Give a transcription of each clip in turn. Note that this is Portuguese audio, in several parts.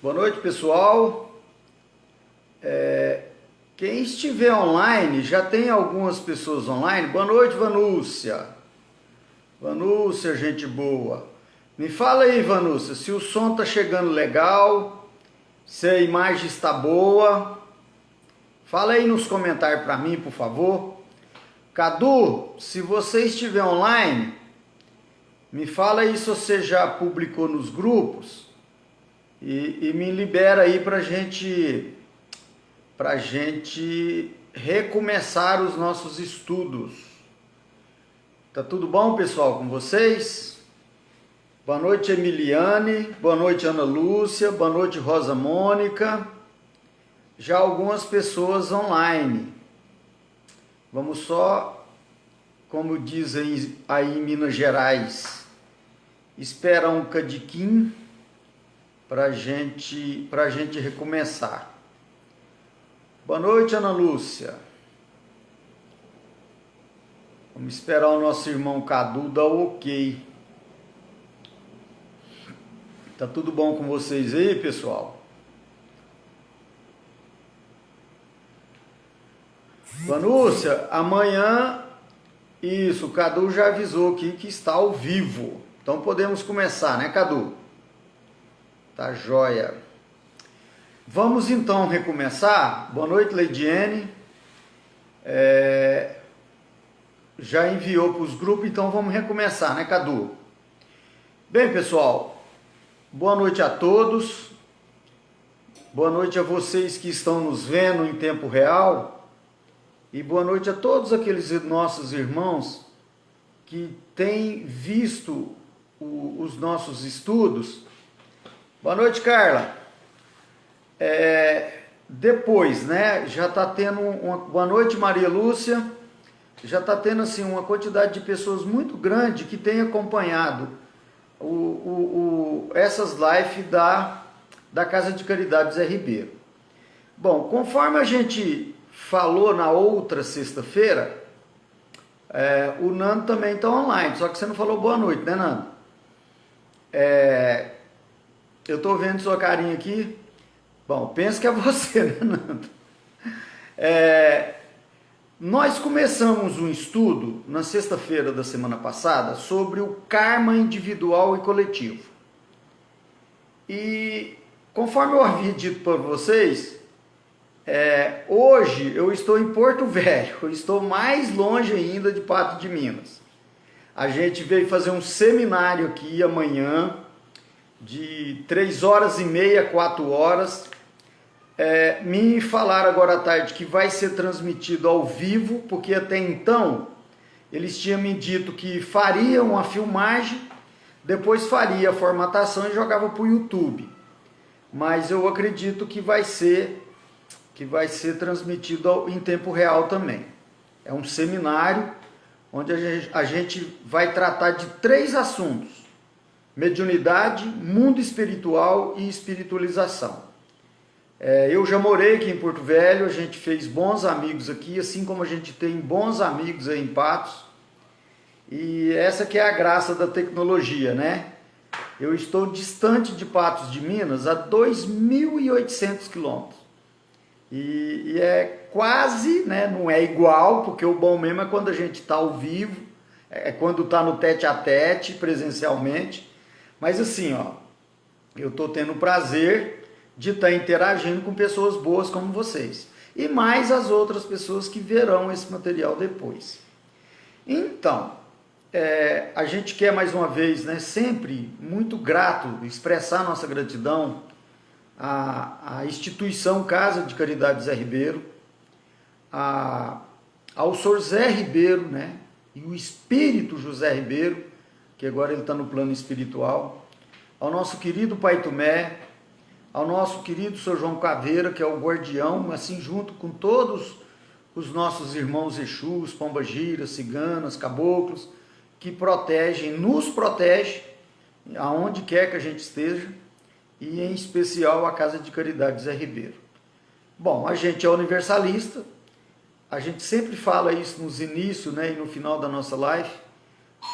Boa noite, pessoal. Quem estiver online, já tem algumas pessoas online. Boa noite, Vanúcia. Vanúcia, gente boa. Me fala aí, Vanúcia, se o som tá chegando legal, se a imagem está boa. Fala aí nos comentários para mim, por favor. Cadu, se você estiver online, me fala aí se você já publicou nos grupos e me libera aí pra gente recomeçar os nossos estudos. Tá tudo bom, pessoal, com vocês? Boa noite, Emiliane. Boa noite, Ana Lúcia. Boa noite, Rosa Mônica. Já algumas pessoas online. Vamos só, como dizem aí em Minas Gerais, esperar um cadiquinho pra gente recomeçar. Boa noite, Ana Lúcia. Vamos esperar o nosso irmão Cadu dar o ok. Tá tudo bom com vocês aí, pessoal? Vanúcia, amanhã, isso, o Cadu já avisou aqui que está ao vivo. Então podemos começar, né, Cadu? Tá joia. Vamos então recomeçar. Boa noite, Leidiane. Já enviou para os grupos, então vamos recomeçar, né, Cadu? Bem, pessoal, boa noite a todos. Boa noite a vocês que estão nos vendo em tempo real. E boa noite a todos aqueles nossos irmãos que têm visto os nossos estudos. Boa noite, Carla. Depois, né, já está tendo boa noite, Maria Lúcia. Já está tendo assim uma quantidade de pessoas muito grande que tem acompanhado essas lives da Casa de Caridade Zé Ribeiro. Bom, conforme a gente falou na outra sexta-feira, o Nando também está online, só que você não falou boa noite, né, Nando? Eu estou vendo sua carinha aqui. Bom, penso que é você, né, Nando? Nós começamos um estudo na sexta-feira da semana passada sobre o karma individual e coletivo. E conforme eu havia dito para vocês, hoje eu estou em Porto Velho, eu estou mais longe ainda de Patos de Minas. A gente veio fazer um seminário aqui amanhã, de 3h30, 4h. Me falaram agora à tarde que vai ser transmitido ao vivo, porque até então eles tinham me dito que fariam uma filmagem, depois faria a formatação e jogava para o YouTube. Mas eu acredito que vai ser transmitido em tempo real também. É um seminário onde a gente vai tratar de 3 assuntos: mediunidade, mundo espiritual e espiritualização. Eu já morei aqui em Porto Velho, a gente fez bons amigos aqui, assim como a gente tem bons amigos aí em Patos. E essa que é a graça da tecnologia, né? Eu estou distante de Patos de Minas a 2.800 quilômetros. E é quase, né? Não é igual, porque o bom mesmo é quando a gente está ao vivo, é quando está no tete a tete, presencialmente. Mas assim, ó, eu estou tendo o prazer de estar interagindo com pessoas boas como vocês. E mais as outras pessoas que verão esse material depois. Então, a gente quer mais uma vez, né, sempre muito grato, expressar nossa gratidão à instituição Casa de Caridade Zé Ribeiro, ao Sr. Zé Ribeiro, né, e o Espírito José Ribeiro, que agora ele está no plano espiritual, ao nosso querido Pai Tomé, ao nosso querido Sr. João Caveira, que é o guardião, assim, junto com todos os nossos irmãos Exus, Pombagiras, Ciganas, Caboclos, que nos protege, aonde quer que a gente esteja, e em especial a Casa de Caridade Zé Ribeiro. Bom, a gente é universalista, a gente sempre fala isso nos inícios, né, e no final da nossa live,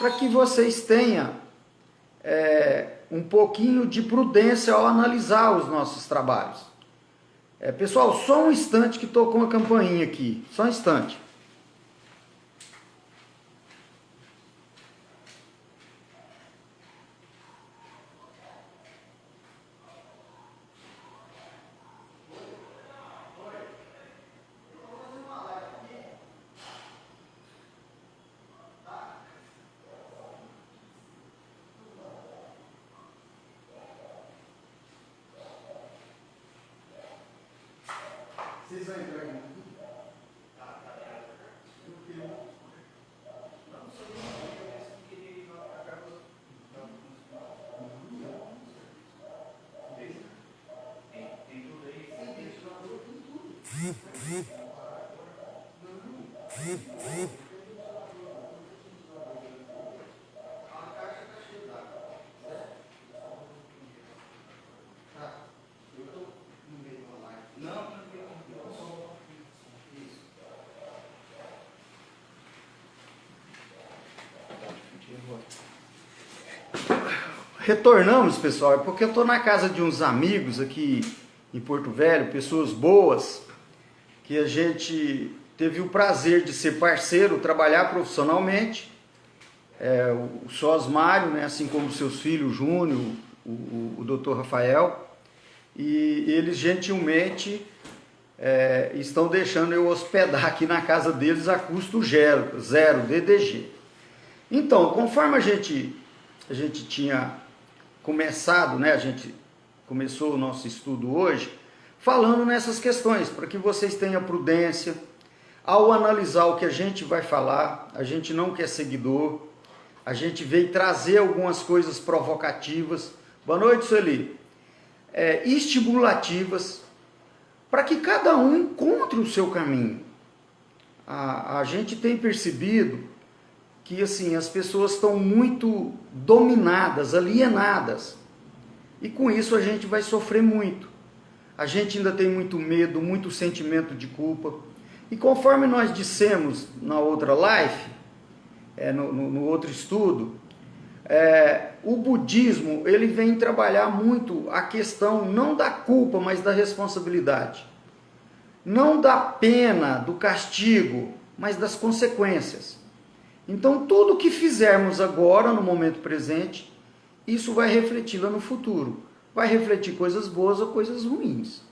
para que vocês tenham um pouquinho de prudência ao analisar os nossos trabalhos. Pessoal, só um instante que tocou uma campainha aqui, só um instante. Vocês vão entrar aqui? Retornamos, pessoal, é porque eu estou na casa de uns amigos aqui em Porto Velho, pessoas boas, que a gente teve o prazer de ser parceiro, trabalhar profissionalmente. O Sosmário, né, assim como seus filhos, Júnior, o Dr. Rafael, e eles gentilmente estão deixando eu hospedar aqui na casa deles a custo zero DDG. Então, conforme a gente tinha começado, né, a gente começou o nosso estudo hoje, falando nessas questões, para que vocês tenham prudência ao analisar o que a gente vai falar. A gente não quer seguidor, a gente veio trazer algumas coisas provocativas, boa noite, Sueli, estimulativas, para que cada um encontre o seu caminho. A gente tem percebido que assim, as pessoas estão muito dominadas, alienadas, e com isso a gente vai sofrer muito. A gente ainda tem muito medo, muito sentimento de culpa, e conforme nós dissemos na outra live, no outro estudo, o budismo ele vem trabalhar muito a questão não da culpa, mas da responsabilidade, não da pena, do castigo, mas das consequências. Então, tudo que fizermos agora, no momento presente, isso vai refletir lá no futuro. Vai refletir coisas boas ou coisas ruins.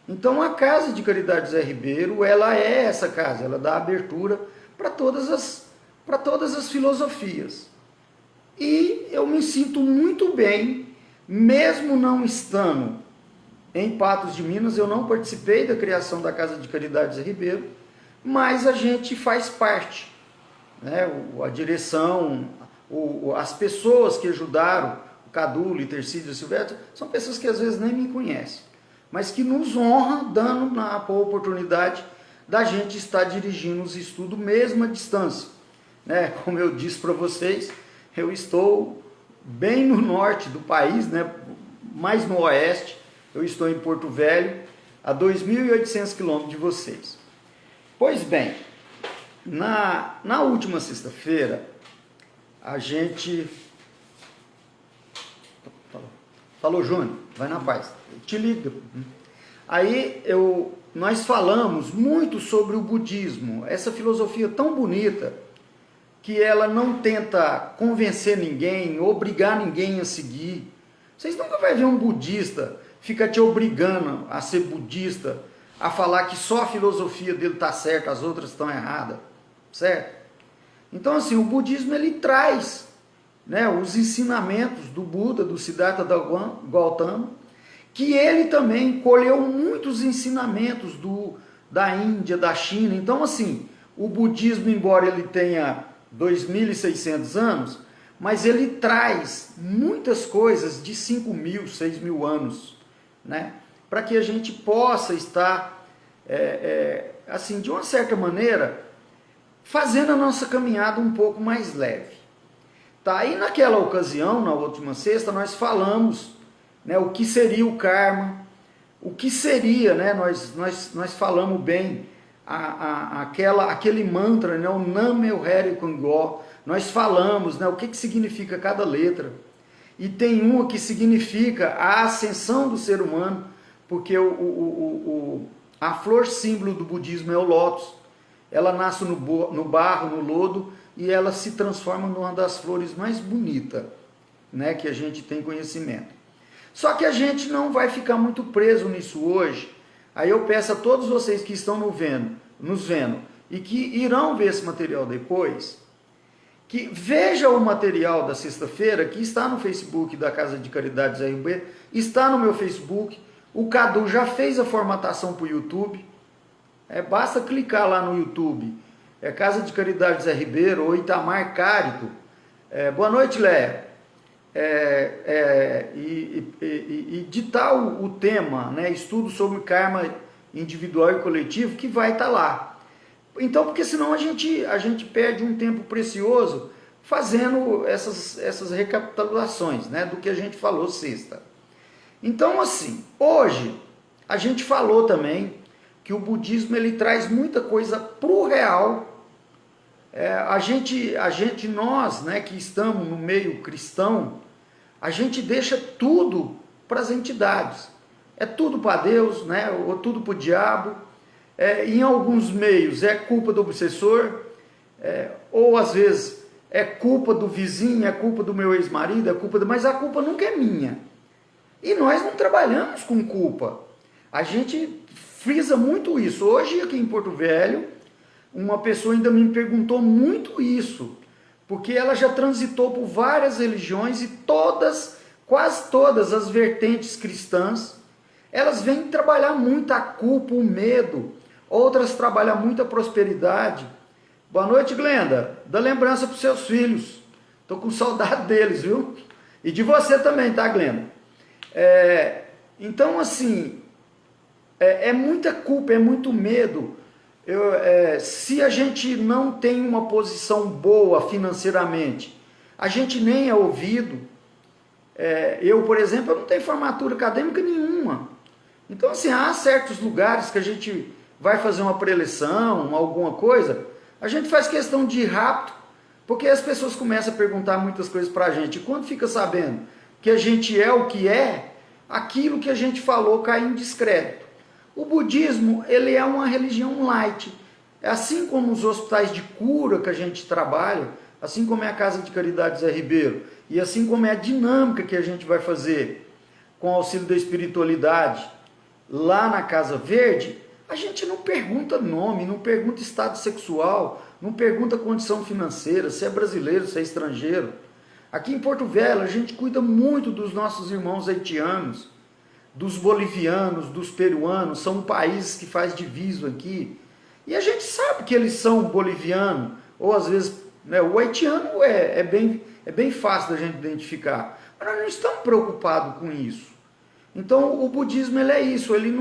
Então, a Casa de Caridade Zé Ribeiro, ela é essa casa, ela dá abertura para todas as filosofias. E eu me sinto muito bem, mesmo não estando em Patos de Minas, eu não participei da criação da Casa de Caridade Zé Ribeiro, mas a gente faz parte. A direção, as pessoas que ajudaram, o Cadu, o Litercídio e o Silvestre, são pessoas que às vezes nem me conhecem, mas que nos honram dando a oportunidade da gente estar dirigindo os estudos mesmo à distância. Como eu disse para vocês, eu estou bem no norte do país, mais no oeste, eu estou em Porto Velho, a 2.800 quilômetros de vocês. Pois bem, na última sexta-feira, a gente... Falou, Júnior, vai na paz, te liga. Aí nós falamos muito sobre o budismo, essa filosofia tão bonita, que ela não tenta convencer ninguém, obrigar ninguém a seguir. Vocês nunca vão ver um budista fica te obrigando a ser budista, a falar que só a filosofia dele está certa, as outras estão erradas. Certo? Então, assim, o budismo ele traz, os ensinamentos do Buda, do Siddhartha Gautama, que ele também colheu muitos ensinamentos da Índia, da China. Então, assim, o budismo, embora ele tenha 2.600 anos, mas ele traz muitas coisas de 5.000, 6.000 anos, para que a gente possa estar, assim, de uma certa maneira, fazendo a nossa caminhada um pouco mais leve. Tá? E naquela ocasião, na última sexta, nós falamos o que seria o karma, o que seria, nós falamos bem aquele mantra, o Nam Myoho Renge Kyo, nós falamos o que significa cada letra. e tem uma que significa a ascensão do ser humano, porque a flor símbolo do budismo é o lótus. Ela nasce no barro, no lodo, e ela se transforma numa das flores mais bonitas, né, que a gente tem conhecimento. Só que a gente não vai ficar muito preso nisso hoje. Aí eu peço a todos vocês que estão nos vendo e que irão ver esse material depois, que veja o material da sexta-feira, que está no Facebook da Casa de Caridades RB, está no meu Facebook. O Cadu já fez a formatação para o YouTube. Basta clicar lá no YouTube. Casa de Caridades Ribeiro ou Itamar Cárito. Boa noite, Léa. E ditar o tema, né, estudo sobre karma individual e coletivo, que vai estar lá. Então, porque senão a gente perde um tempo precioso fazendo essas recapitulações, né, do que a gente falou sexta. Então, assim, hoje a gente falou também que o budismo ele traz muita coisa pro real. Nós, né, que estamos no meio cristão, a gente deixa tudo para as entidades. É tudo para Deus, né, ou tudo para o diabo. Em alguns meios é culpa do obsessor, ou às vezes é culpa do vizinho, é culpa do meu ex-marido, mas a culpa nunca é minha. E nós não trabalhamos com culpa. A gente frisa muito isso. Hoje aqui em Porto Velho, uma pessoa ainda me perguntou muito isso, porque ela já transitou por várias religiões e quase todas as vertentes cristãs, elas vêm trabalhar muito a culpa, o medo. Outras trabalham muito a prosperidade. Boa noite, Glenda. Dá lembrança para os seus filhos. Estou com saudade deles, viu? E de você também, tá, Glenda? Então, assim, é muita culpa, é muito medo. Se a gente não tem uma posição boa financeiramente, a gente nem é ouvido. Eu, por exemplo, eu não tenho formatura acadêmica nenhuma. Então, assim, há certos lugares que a gente vai fazer uma preleção, alguma coisa, a gente faz questão de ir rápido, porque as pessoas começam a perguntar muitas coisas para a gente. E quando fica sabendo que a gente é o que é, aquilo que a gente falou cai em descrédito. O budismo, ele é uma religião light. Assim como os hospitais de cura que a gente trabalha, assim como é a Casa de Caridades Ribeiro, e assim como é a dinâmica que a gente vai fazer com o auxílio da espiritualidade lá na Casa Verde, a gente não pergunta nome, não pergunta estado sexual, não pergunta condição financeira, se é brasileiro, se é estrangeiro. Aqui em Porto Velho, a gente cuida muito dos nossos irmãos haitianos, dos bolivianos, dos peruanos, são países que faz divisa aqui. E a gente sabe que eles são bolivianos, ou às vezes, né, o haitiano é bem fácil da gente identificar. Mas nós não estamos preocupados com isso. Então o budismo ele é isso, ele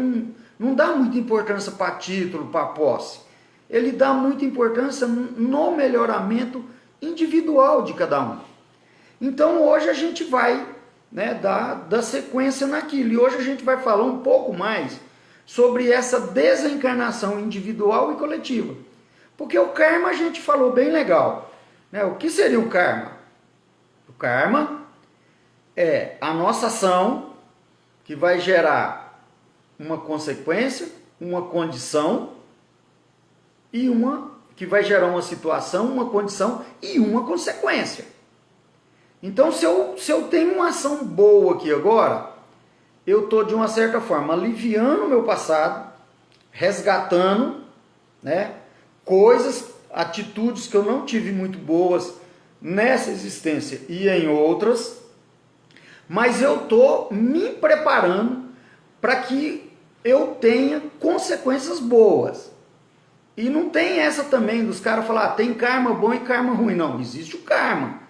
não dá muita importância para título, para posse. Ele dá muita importância no melhoramento individual de cada um. Então hoje a gente vai, né, dar sequência naquilo. E hoje a gente vai falar um pouco mais sobre essa desencarnação individual e coletiva. Porque o karma a gente falou bem legal. Né? O que seria o karma? O karma é a nossa ação que vai gerar uma consequência, uma condição, e que vai gerar uma situação, uma condição e uma consequência. Então, se eu tenho uma ação boa aqui agora, eu estou, de uma certa forma, aliviando o meu passado, resgatando, né, coisas, atitudes que eu não tive muito boas nessa existência e em outras, mas eu estou me preparando para que eu tenha consequências boas. E não tem essa também dos caras falar, tem karma bom e karma ruim. Não, existe o karma.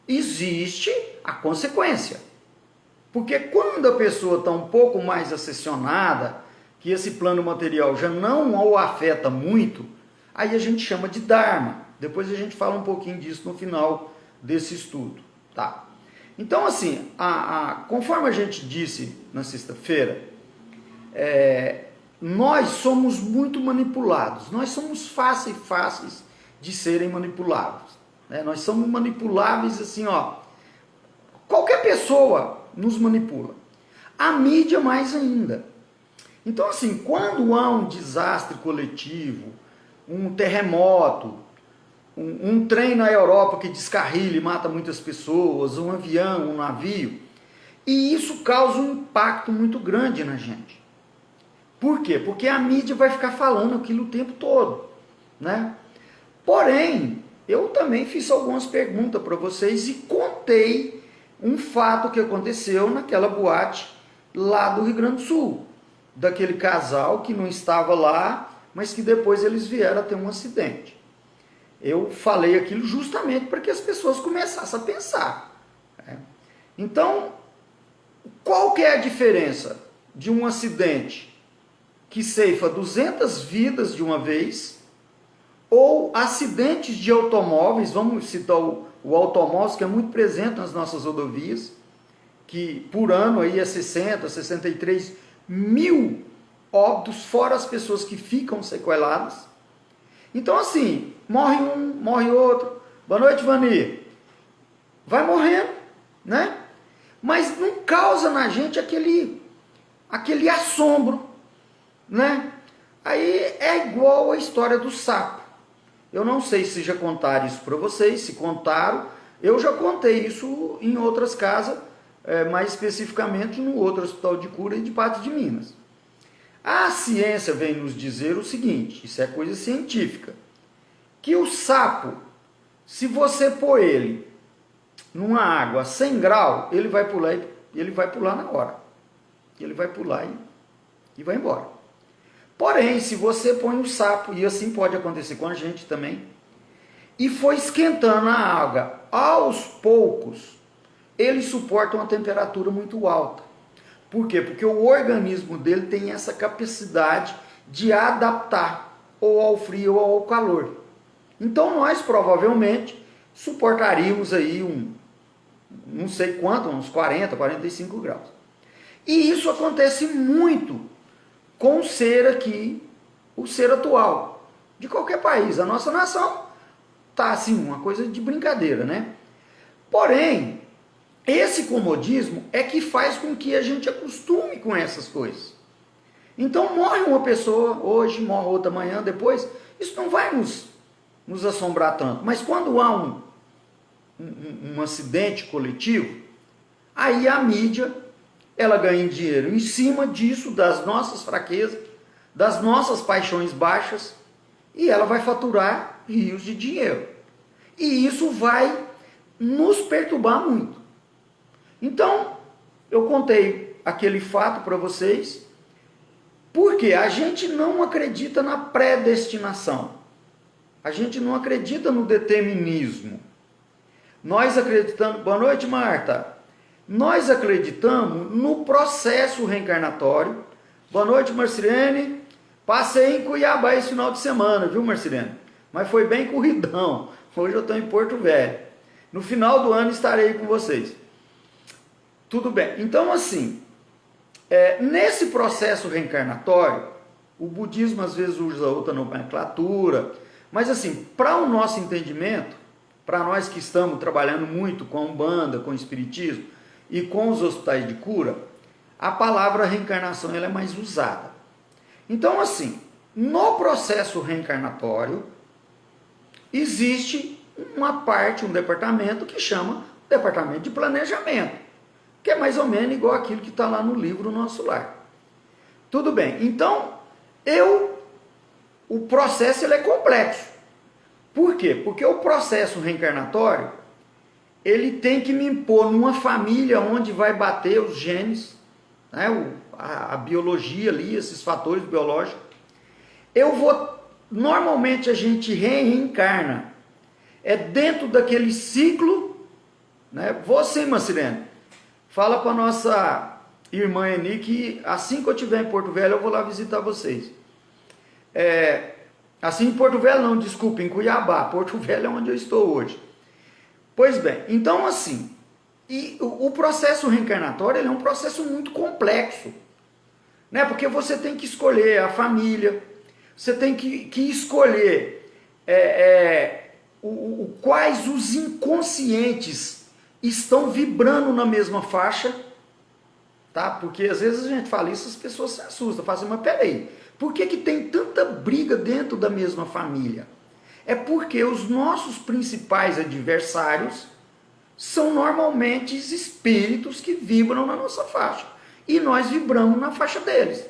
Existe a consequência. Porque quando a pessoa está um pouco mais ascensionada, que esse plano material já não o afeta muito, aí a gente chama de Dharma. Depois a gente fala um pouquinho disso no final desse estudo. Tá? Então, assim, conforme a gente disse na sexta-feira, nós somos muito manipulados. Nós somos fáceis de serem manipulados. Né? Nós somos manipuláveis assim, ó, Qualquer pessoa nos manipula. A mídia mais ainda. Então, assim, quando há um desastre coletivo, um terremoto, um trem na Europa que descarrilha e mata muitas pessoas, um avião, um navio, e isso causa um impacto muito grande na gente. Por quê? Porque a mídia vai ficar falando aquilo o tempo todo, né? Porém, eu também fiz algumas perguntas para vocês e contei um fato que aconteceu naquela boate lá do Rio Grande do Sul, daquele casal que não estava lá, mas que depois eles vieram a ter um acidente. Eu falei aquilo justamente para que as pessoas começassem a pensar. Então, qual que é a diferença de um acidente que ceifa 200 vidas de uma vez, ou acidentes de automóveis, vamos citar o automóvel, que é muito presente nas nossas rodovias, que por ano aí é 60, 63 mil óbitos, fora as pessoas que ficam sequeladas. Então, assim, morre um, morre outro. Boa noite, Vani. Vai morrendo, né? Mas não causa na gente aquele assombro, né? Aí é igual a história do sapo. Eu não sei se já contaram isso para vocês, se contaram. Eu já contei isso em outras casas, mais especificamente no outro hospital de cura de Patos de Minas. A ciência vem nos dizer o seguinte, isso é coisa científica, que o sapo, se você pôr ele numa água a 100 graus, ele vai pular na hora. Ele vai pular e vai embora. Porém, se você põe o sapo, e assim pode acontecer com a gente também, e for esquentando a água aos poucos, ele suporta uma temperatura muito alta. Por quê? Porque o organismo dele tem essa capacidade de adaptar ou ao frio ou ao calor. Então nós provavelmente suportaríamos aí não sei quanto, uns 40, 45 graus. E isso acontece muito com o ser aqui, o ser atual, de qualquer país. A nossa nação está assim, uma coisa de brincadeira, né? Porém, esse comodismo é que faz com que a gente acostume com essas coisas. Então morre uma pessoa hoje, morre outra amanhã, depois, isso não vai nos assombrar tanto. Mas quando há um acidente coletivo, aí a mídia, ela ganha dinheiro em cima disso, das nossas fraquezas, das nossas paixões baixas, e ela vai faturar rios de dinheiro. E isso vai nos perturbar muito. Então, eu contei aquele fato para vocês, porque a gente não acredita na predestinação. A gente não acredita no determinismo. Nós acreditamos... Boa noite, Marta. Nós acreditamos no processo reencarnatório. Boa noite, Marcilene. Passei em Cuiabá esse final de semana, viu, Marcilene? Mas foi bem corridão. Hoje eu estou em Porto Velho. No final do ano estarei com vocês. Tudo bem. Então, assim, nesse processo reencarnatório, o budismo às vezes usa outra nomenclatura, mas assim, para o nosso entendimento, para nós que estamos trabalhando muito com a Umbanda, com o Espiritismo e com os hospitais de cura, a palavra reencarnação ela é mais usada. Então, assim, no processo reencarnatório, existe uma parte, um departamento que chama Departamento de Planejamento, que é mais ou menos igual aquilo que está lá no livro Nosso Lar. Tudo bem, então, o processo ele é complexo. Por quê? Porque o processo reencarnatório, ele tem que me impor numa família onde vai bater os genes, né, a biologia ali, esses fatores biológicos. Normalmente a gente reencarna, dentro daquele ciclo, né? Você, Marcilene, fala para nossa irmã Eni que assim que eu estiver em Porto Velho, eu vou lá visitar vocês. Assim em Porto Velho não, desculpa, em Cuiabá. Porto Velho é onde eu estou hoje. Pois bem, então assim, o processo reencarnatório ele é um processo muito complexo, né? Porque você tem que escolher a família, você tem que escolher quais os inconscientes estão vibrando na mesma faixa, tá? Porque às vezes a gente fala isso, as pessoas se assustam, falam assim, mas peraí, por que tem tanta briga dentro da mesma família? É porque os nossos principais adversários são normalmente espíritos que vibram na nossa faixa. E nós vibramos na faixa deles.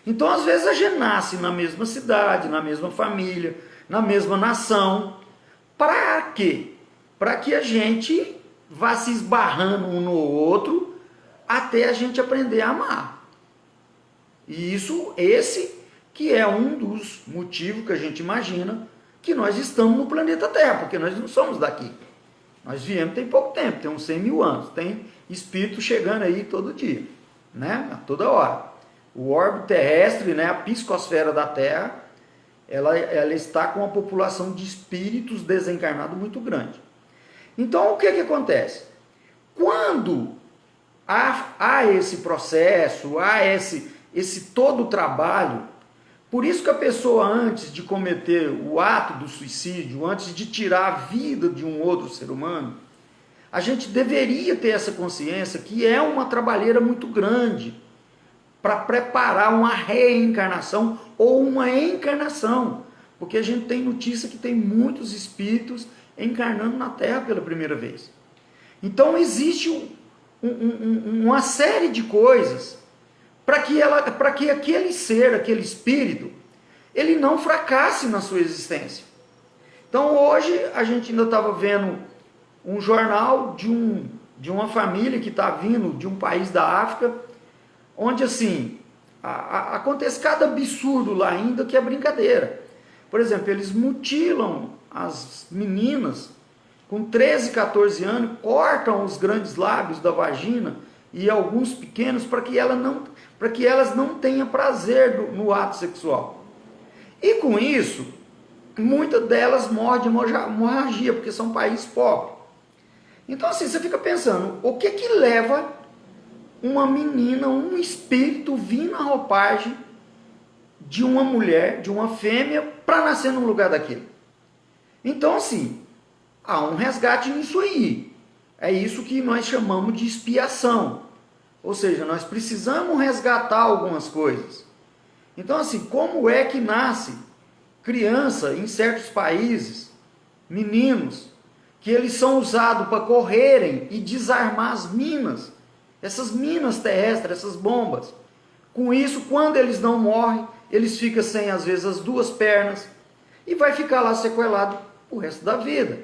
Então, às vezes, a gente nasce na mesma cidade, na mesma família, na mesma nação. Para quê? Para que a gente vá se esbarrando um no outro até a gente aprender a amar. E esse que é um dos motivos que a gente imagina que nós estamos no planeta Terra, porque nós não somos daqui. Nós viemos tem pouco tempo, tem uns 100 mil anos, tem espírito chegando aí todo dia, né? A toda hora. O orbe terrestre, né, a psicosfera da Terra, ela está com uma população de espíritos desencarnados muito grande. Então, o que acontece? Quando há esse processo, há esse todo o trabalho, por isso que a pessoa, antes de cometer o ato do suicídio, antes de tirar a vida de um outro ser humano, a gente deveria ter essa consciência que é uma trabalheira muito grande para preparar uma reencarnação ou uma encarnação, porque a gente tem notícia que tem muitos espíritos encarnando na Terra pela primeira vez. Então existe uma série de coisas para que aquele ser, aquele espírito, ele não fracasse na sua existência. Então hoje a gente ainda estava vendo um jornal de uma família que está vindo de um país da África, onde assim, acontece cada absurdo lá ainda que é brincadeira. Por exemplo, eles mutilam as meninas com 13, 14 anos, cortam os grandes lábios da vagina e alguns pequenos para que elas não tenham prazer no ato sexual. E com isso, muitas delas morrem de hemorragia, porque são países pobres. Então assim, você fica pensando, o que leva uma menina, um espírito vir na roupagem de uma mulher, de uma fêmea, para nascer no lugar daquele? Então assim, há um resgate nisso aí. É isso que nós chamamos de expiação. Ou seja, nós precisamos resgatar algumas coisas. Então assim, como é que nasce criança em certos países, meninos, que eles são usados para correrem e desarmar as minas, essas minas terrestres, essas bombas. Com isso, quando eles não morrem, eles ficam sem, às vezes, as duas pernas e vai ficar lá sequelado o resto da vida.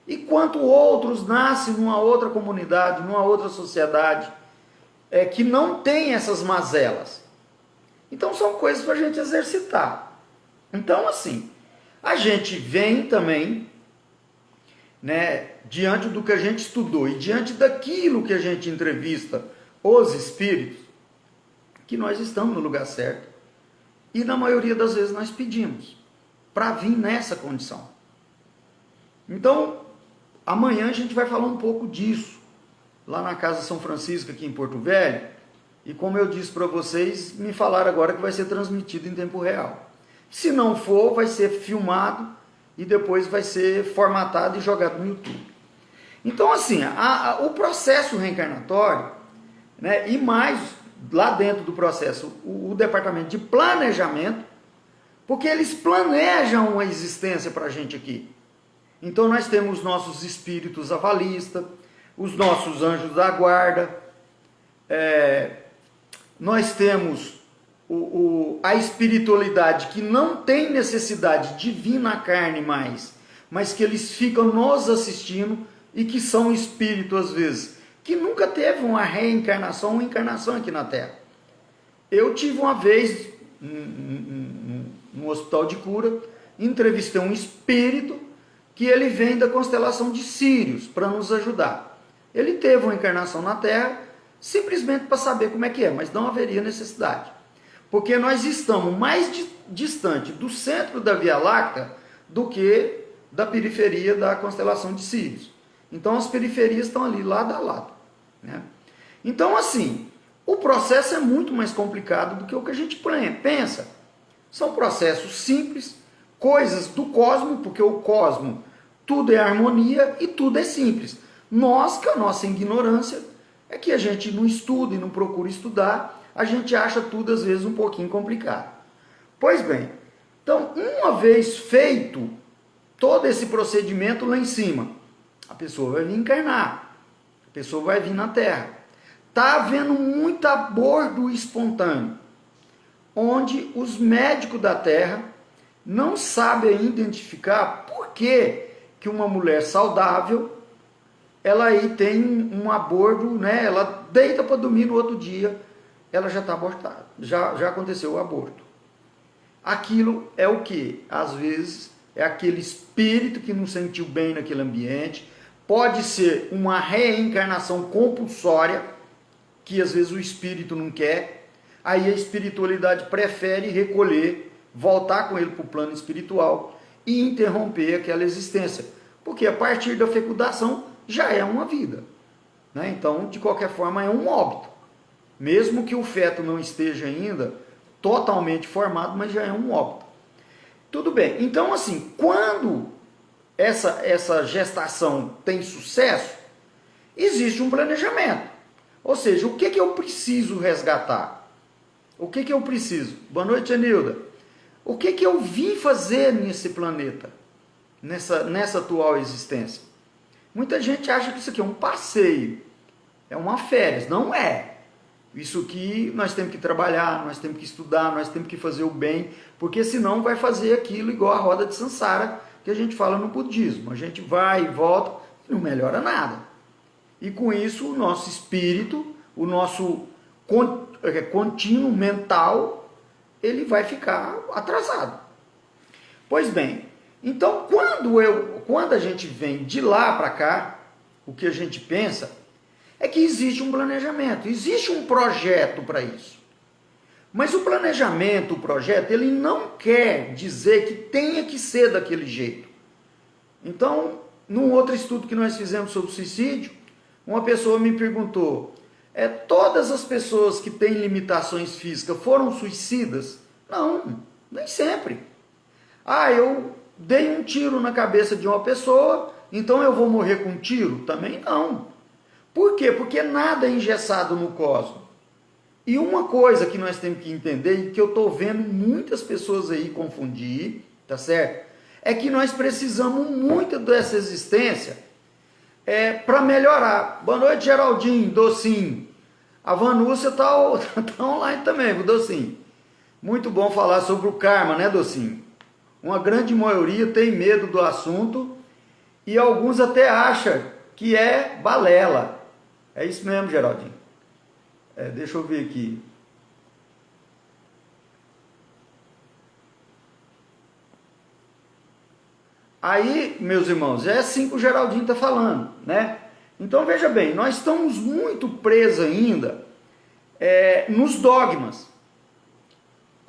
E quanto outros nascem numa outra comunidade, numa outra sociedade, que não tem essas mazelas. Então são coisas para a gente exercitar. Então assim, a gente vem também, né, diante do que a gente estudou e diante daquilo que a gente entrevista os espíritos, que nós estamos no lugar certo. E na maioria das vezes nós pedimos para vir nessa condição. Então, amanhã a gente vai falar um pouco disso, lá na Casa São Francisco, aqui em Porto Velho, e como eu disse para vocês, me falaram agora que vai ser transmitido em tempo real. Se não for, vai ser filmado e depois vai ser formatado e jogado no YouTube. Então assim, o processo reencarnatório, né, e mais lá dentro do processo, o departamento de planejamento, porque eles planejam uma existência para a gente aqui. Então nós temos nossos espíritos avalistas, os nossos anjos da guarda, nós temos a espiritualidade que não tem necessidade de vir na carne mais, mas que eles ficam nos assistindo e que são espíritos às vezes, que nunca teve uma reencarnação, uma encarnação aqui na Terra. Eu tive uma vez, no hospital de cura, entrevistei um espírito que ele vem da constelação de Sírios para nos ajudar. Ele teve uma encarnação na Terra simplesmente para saber como é que é, mas não haveria necessidade. Porque nós estamos mais distante do centro da Via Láctea do que da periferia da constelação de Sírios. Então as periferias estão ali lado a lado, né? Então assim, o processo é muito mais complicado do que o que a gente pensa. São processos simples, coisas do cosmo, porque o cosmo tudo é harmonia e tudo é simples. Nós, com a nossa ignorância, é que a gente não estuda e não procura estudar, a gente acha tudo às vezes um pouquinho complicado. Pois bem, então, uma vez feito todo esse procedimento lá em cima, a pessoa vai vir encarnar, a pessoa vai vir na Terra. Está havendo muito aborto espontâneo, onde os médicos da Terra não sabem identificar por que uma mulher saudável, ela aí tem um aborto, né? Ela deita para dormir no outro dia, ela já está abortada, já aconteceu o aborto. Aquilo é o que? Às vezes é aquele espírito que não sentiu bem naquele ambiente, pode ser uma reencarnação compulsória, que às vezes o espírito não quer, aí a espiritualidade prefere recolher, voltar com ele para o plano espiritual e interromper aquela existência, porque a partir da fecundação já é uma vida, né? Então, de qualquer forma, é um óbito, mesmo que o feto não esteja ainda totalmente formado, mas já é um óbito. Tudo bem, então assim, quando essa gestação tem sucesso, existe um planejamento, ou seja, o que eu preciso resgatar? O que eu preciso? Boa noite, Anilda. O que eu vim fazer nesse planeta, nessa atual existência? Muita gente acha que isso aqui é um passeio, é uma férias. Não é. Isso aqui nós temos que trabalhar, nós temos que estudar, nós temos que fazer o bem, porque senão vai fazer aquilo igual a roda de Sansara, que a gente fala no budismo. A gente vai e volta e não melhora nada. E com isso o nosso espírito, o nosso contínuo mental, ele vai ficar atrasado. Pois bem, então quando a gente vem de lá para cá, o que a gente pensa é que existe um planejamento, existe um projeto para isso. Mas o planejamento, o projeto, ele não quer dizer que tenha que ser daquele jeito. Então, num outro estudo que nós fizemos sobre suicídio, uma pessoa me perguntou, todas as pessoas que têm limitações físicas foram suicidas? Não, nem sempre. Eu dei um tiro na cabeça de uma pessoa, então eu vou morrer com um tiro? Também não. Por quê? Porque nada é engessado no cosmos. E uma coisa que nós temos que entender, e que eu estou vendo muitas pessoas aí confundir, tá certo? É que nós precisamos muito dessa existência para melhorar. Boa noite, Geraldinho, Docinho. A Vanúcia está online também, o Docinho. Muito bom falar sobre o karma, né, Docinho? Uma grande maioria tem medo do assunto e alguns até acham que é balela. É isso mesmo, Geraldinho. Deixa eu ver aqui. Aí, meus irmãos, é assim que o Geraldinho está falando, né? Então, veja bem, nós estamos muito presos ainda nos dogmas.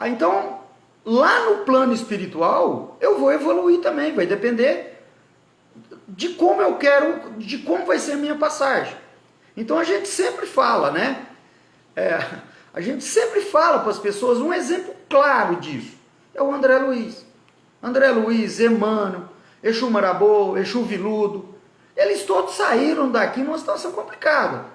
Então, lá no plano espiritual, eu vou evoluir também, vai depender de como eu quero, de como vai ser a minha passagem. Então, a gente sempre fala, né? A gente sempre fala para as pessoas, um exemplo claro disso é o André Luiz. André Luiz, Emmanuel, Exu Marabô, Exu Viludo, eles todos saíram daqui numa situação complicada.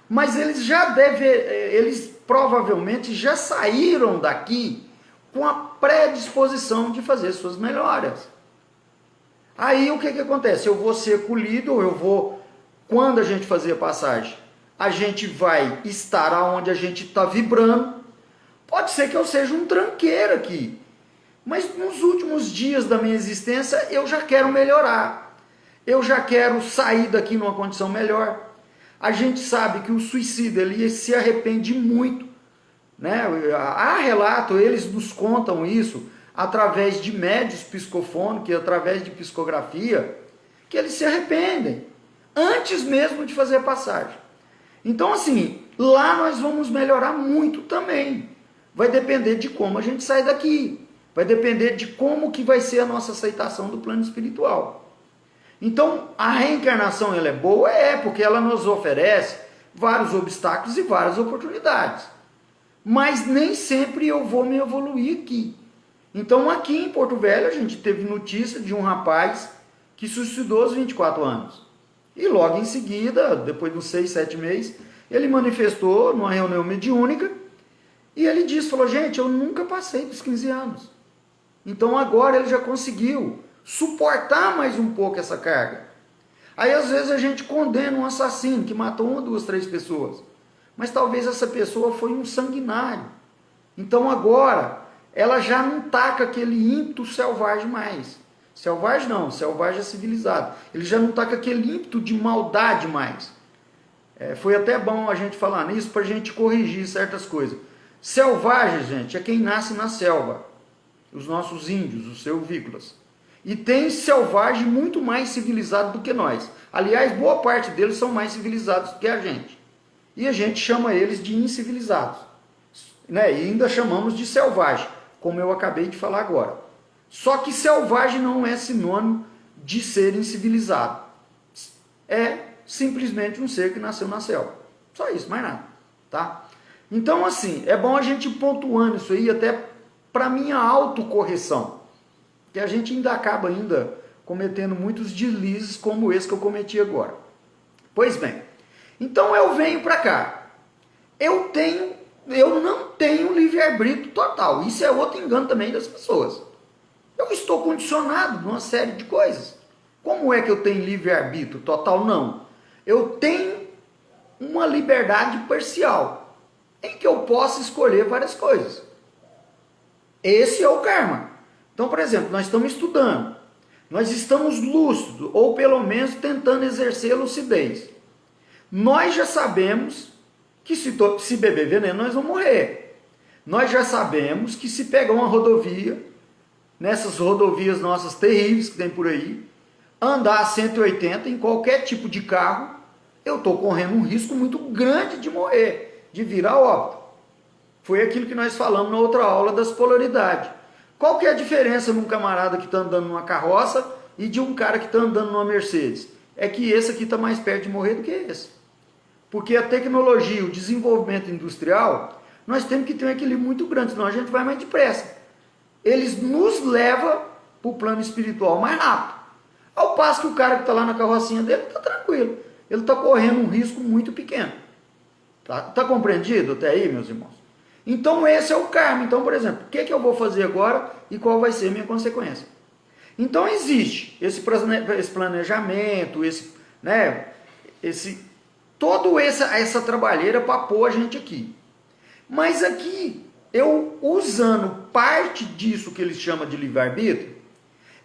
Mas eles provavelmente já saíram daqui com a predisposição de fazer suas melhoras. Aí o que acontece? Eu vou ser colhido, quando a gente fazer a passagem, a gente vai estar onde a gente está vibrando. Pode ser que eu seja um tranqueiro aqui, mas nos últimos dias da minha existência eu já quero melhorar. Eu já quero sair daqui numa condição melhor. A gente sabe que o suicida, ele se arrepende muito, né? Há relato, eles nos contam isso através de médios psicofônicos, através de psicografia, que eles se arrependem antes mesmo de fazer a passagem. Então, assim, lá nós vamos melhorar muito também. Vai depender de como a gente sai daqui. Vai depender de como que vai ser a nossa aceitação do plano espiritual. Então, a reencarnação ela é boa? Porque ela nos oferece vários obstáculos e várias oportunidades. Mas nem sempre eu vou me evoluir aqui. Então, aqui em Porto Velho, a gente teve notícia de um rapaz que suicidou aos 24 anos. E logo em seguida, depois de uns 6, 7 meses, ele manifestou numa reunião mediúnica e ele disse, falou, gente, eu nunca passei dos 15 anos. Então agora ele já conseguiu suportar mais um pouco essa carga. Aí às vezes a gente condena um assassino que matou 1, 2, 3 pessoas. Mas talvez essa pessoa foi um sanguinário. Então agora ela já não está com aquele ímpeto selvagem mais. Selvagem não, selvagem é civilizado. Ele já não está com aquele ímpeto de maldade mais. Foi até bom a gente falar nisso para a gente corrigir certas coisas. Selvagem, gente, é quem nasce na selva. Os nossos índios, os selvícolas. E tem selvagem muito mais civilizado do que nós. Aliás, boa parte deles são mais civilizados do que a gente. E a gente chama eles de incivilizados. Né? E ainda chamamos de selvagem, como eu acabei de falar agora. Só que selvagem não é sinônimo de ser incivilizado. É simplesmente um ser que nasceu na selva. Só isso, mais nada. Tá? Então, assim, é bom a gente ir pontuando isso aí até para minha autocorreção. Que a gente ainda acaba cometendo muitos deslizes como esse que eu cometi agora. Pois bem, então eu venho para cá. Eu não tenho livre-arbítrio total. Isso é outro engano também das pessoas. Eu estou condicionado numa série de coisas. Como é que eu tenho livre-arbítrio total? Não. Eu tenho uma liberdade parcial, em que eu posso escolher várias coisas. Esse é o karma. Então, por exemplo, nós estamos estudando, nós estamos lúcidos, ou pelo menos tentando exercer a lucidez. Nós já sabemos que se beber veneno nós vamos morrer. Nós já sabemos que se pegar uma rodovia, nessas rodovias nossas terríveis que tem por aí, andar a 180 em qualquer tipo de carro, eu estou correndo um risco muito grande de morrer, de virar óbito. Foi aquilo que nós falamos na outra aula das polaridades. Qual que é a diferença num camarada que está andando numa carroça e de um cara que está andando numa Mercedes? É que esse aqui está mais perto de morrer do que esse. Porque a tecnologia, o desenvolvimento industrial, nós temos que ter um equilíbrio muito grande, senão a gente vai mais depressa. Eles nos levam para o plano espiritual mais rápido. Ao passo que o cara que está lá na carrocinha dele está tranquilo. Ele está correndo um risco muito pequeno. Tá compreendido até aí, meus irmãos? Então esse é o karma. Então, por exemplo, o que eu vou fazer agora e qual vai ser a minha consequência? Então existe esse planejamento, toda essa trabalheira para pôr a gente aqui. Mas aqui, eu usando parte disso que eles chamam de livre-arbítrio,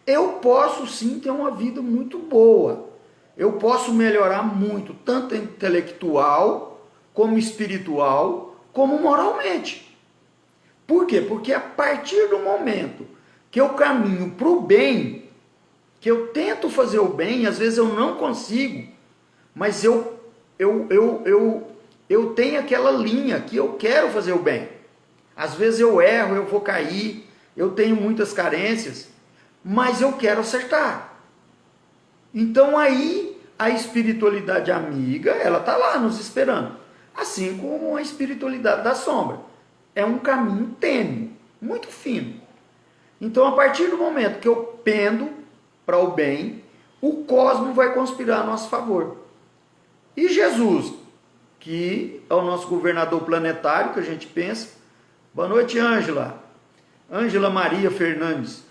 eu posso sim ter uma vida muito boa. Eu posso melhorar muito, tanto intelectual, como espiritual, como moralmente. Por quê? Porque a partir do momento que eu caminho para o bem, que eu tento fazer o bem, às vezes eu não consigo, mas eu tenho aquela linha que eu quero fazer o bem. Às vezes eu erro, eu vou cair, eu tenho muitas carências, mas eu quero acertar. Então aí a espiritualidade amiga, ela está lá nos esperando. Assim como a espiritualidade da sombra. É um caminho tênue, muito fino. Então, a partir do momento que eu pendo para o bem, o cosmos vai conspirar a nosso favor. E Jesus, que é o nosso governador planetário, que a gente pensa. Boa noite, Ângela. Ângela Maria Fernandes.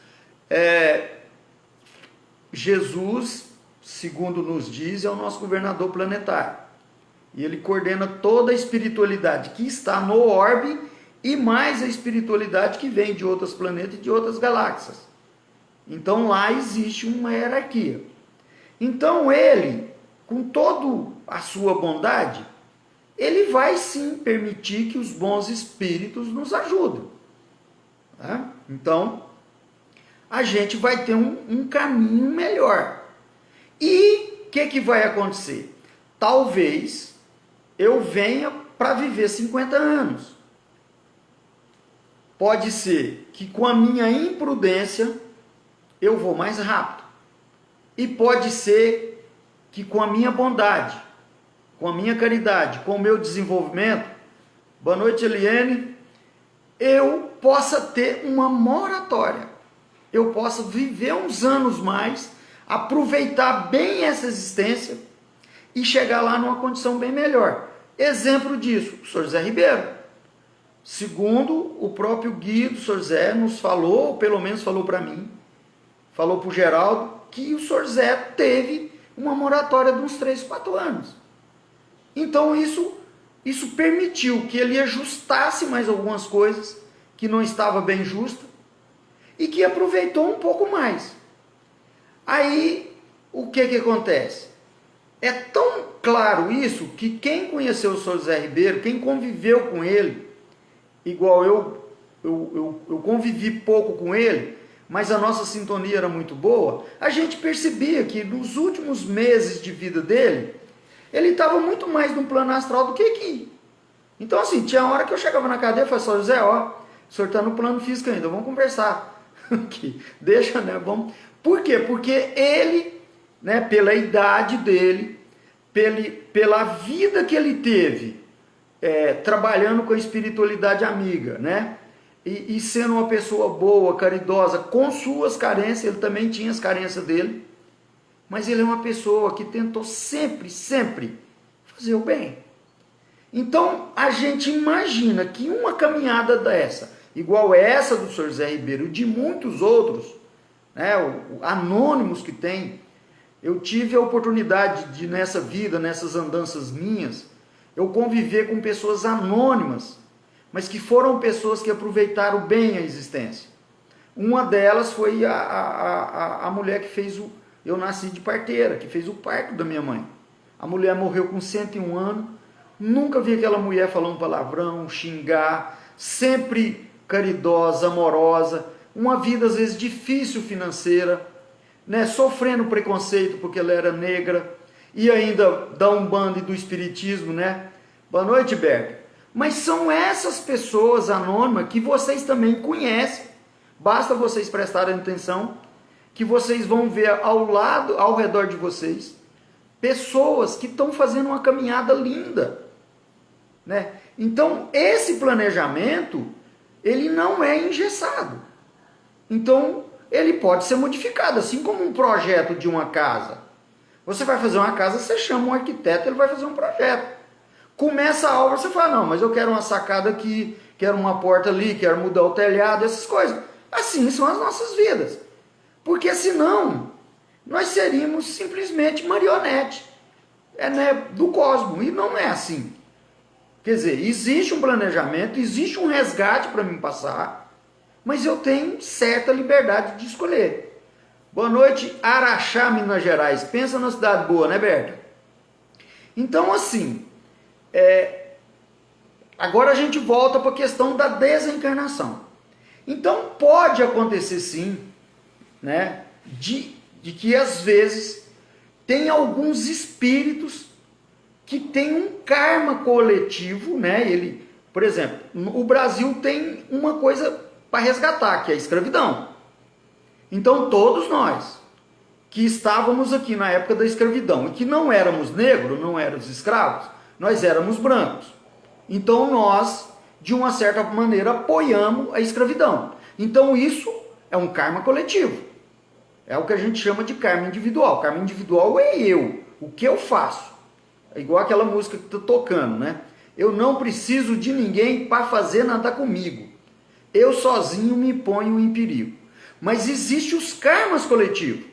Jesus, segundo nos diz, é o nosso governador planetário. E ele coordena toda a espiritualidade que está no orbe e mais a espiritualidade que vem de outros planetas e de outras galáxias. Então lá existe uma hierarquia. Então ele, com toda a sua bondade, ele vai sim permitir que os bons espíritos nos ajudem. Tá? Então a gente vai ter um caminho melhor. E o que vai acontecer? Talvez eu venha para viver 50 anos. Pode ser que com a minha imprudência eu vou mais rápido. E pode ser que com a minha bondade, com a minha caridade, com o meu desenvolvimento, boa noite, Eliane, eu possa ter uma moratória. Eu possa viver uns anos mais, aproveitar bem essa existência, e chegar lá numa condição bem melhor. Exemplo disso, o Sr. Zé Ribeiro. Segundo o próprio guia do Sr. Zé nos falou, ou pelo menos falou para mim, falou para o Geraldo, que o Sr. Zé teve uma moratória de uns 3, 4 anos. Então isso permitiu que ele ajustasse mais algumas coisas que não estava bem justa e que aproveitou um pouco mais. Aí, o que acontece? É tão claro isso que quem conheceu o Sr. Zé Ribeiro, quem conviveu com ele, igual eu convivi pouco com ele, mas a nossa sintonia era muito boa, a gente percebia que nos últimos meses de vida dele, ele estava muito mais no plano astral do que aqui. Então assim, tinha hora que eu chegava na cadeia e falava, Sr. Zé, ó, o senhor está no plano físico ainda, vamos conversar. Deixa, né? Vamos. Por quê? Porque ele, né, pela idade dele, pela vida que ele teve, trabalhando com a espiritualidade amiga, né? E sendo uma pessoa boa, caridosa, com suas carências, ele também tinha as carências dele, mas ele é uma pessoa que tentou sempre fazer o bem. Então, a gente imagina que uma caminhada dessa, igual essa do Sr. Zé Ribeiro, de muitos outros, né, anônimos que tem, eu tive a oportunidade de, nessa vida, nessas andanças minhas, eu conviver com pessoas anônimas, mas que foram pessoas que aproveitaram bem a existência. Uma delas foi a mulher que fez eu nasci de parteira, que fez o parto da minha mãe. A mulher morreu com 101 anos, nunca vi aquela mulher falando palavrão, xingar, sempre caridosa, amorosa, uma vida às vezes difícil financeira, né, sofrendo preconceito porque ela era negra, e ainda da Umbanda e do Espiritismo, né? Boa noite, Berg. Mas são essas pessoas anônimas que vocês também conhecem, basta vocês prestarem atenção, que vocês vão ver ao redor de vocês, pessoas que estão fazendo uma caminhada linda, né? Então, esse planejamento, ele não é engessado. Então, ele pode ser modificado, assim como um projeto de uma casa. Você vai fazer uma casa, você chama um arquiteto, ele vai fazer um projeto. Começa a obra, você fala, não, mas eu quero uma sacada aqui, quero uma porta ali, quero mudar o telhado, essas coisas. Assim são as nossas vidas. Porque senão, nós seríamos simplesmente marionete, né, do cosmos. E não é assim. Quer dizer, existe um planejamento, existe um resgate para me passar, mas eu tenho certa liberdade de escolher. Boa noite, Araxá, Minas Gerais. Pensa numa cidade boa, né, Berta? Então, assim, agora a gente volta para a questão da desencarnação. Então, pode acontecer sim, né, de que às vezes tem alguns espíritos que tem um karma coletivo, né? Ele, por exemplo, o Brasil tem uma coisa para resgatar, que é a escravidão. Então todos nós que estávamos aqui na época da escravidão e que não éramos negros, não éramos escravos, nós éramos brancos. Então nós, de uma certa maneira, apoiamos a escravidão. Então isso é um karma coletivo. É o que a gente chama de karma individual. Karma individual é eu, o que eu faço. É igual aquela música que está tocando, né? Eu não preciso de ninguém para fazer nada comigo. Eu sozinho me ponho em perigo. Mas existem os karmas coletivos.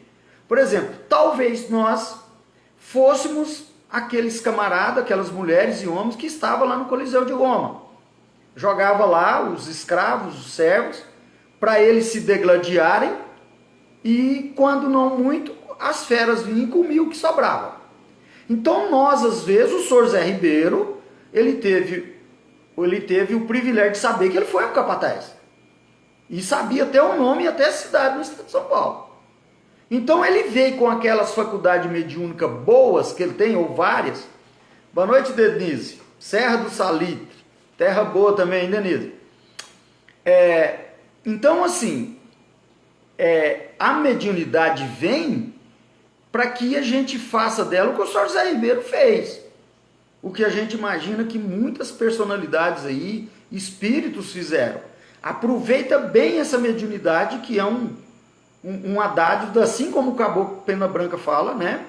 Por exemplo, talvez nós fôssemos aqueles camaradas, aquelas mulheres e homens que estavam lá no Coliseu de Roma. Jogava lá os escravos, os servos, para eles se degladiarem e, quando não muito, as feras vinham e comiam o que sobrava. Então nós, às vezes, o Sr. Zé Ribeiro, ele teve o privilégio de saber que ele foi um capataz. E sabia até o nome e até a cidade no estado de São Paulo. Então ele veio com aquelas faculdades mediúnicas boas que ele tem, ou várias. Boa noite, Denise. Serra do Salitre. Terra boa também, hein, Denise? Então, assim, a mediunidade vem para que a gente faça dela o que o Sr. Zé Ribeiro fez. O que a gente imagina que muitas personalidades aí, espíritos fizeram. Aproveita bem essa mediunidade, que é uma dádiva, assim como o Caboclo Pena Branca fala, né?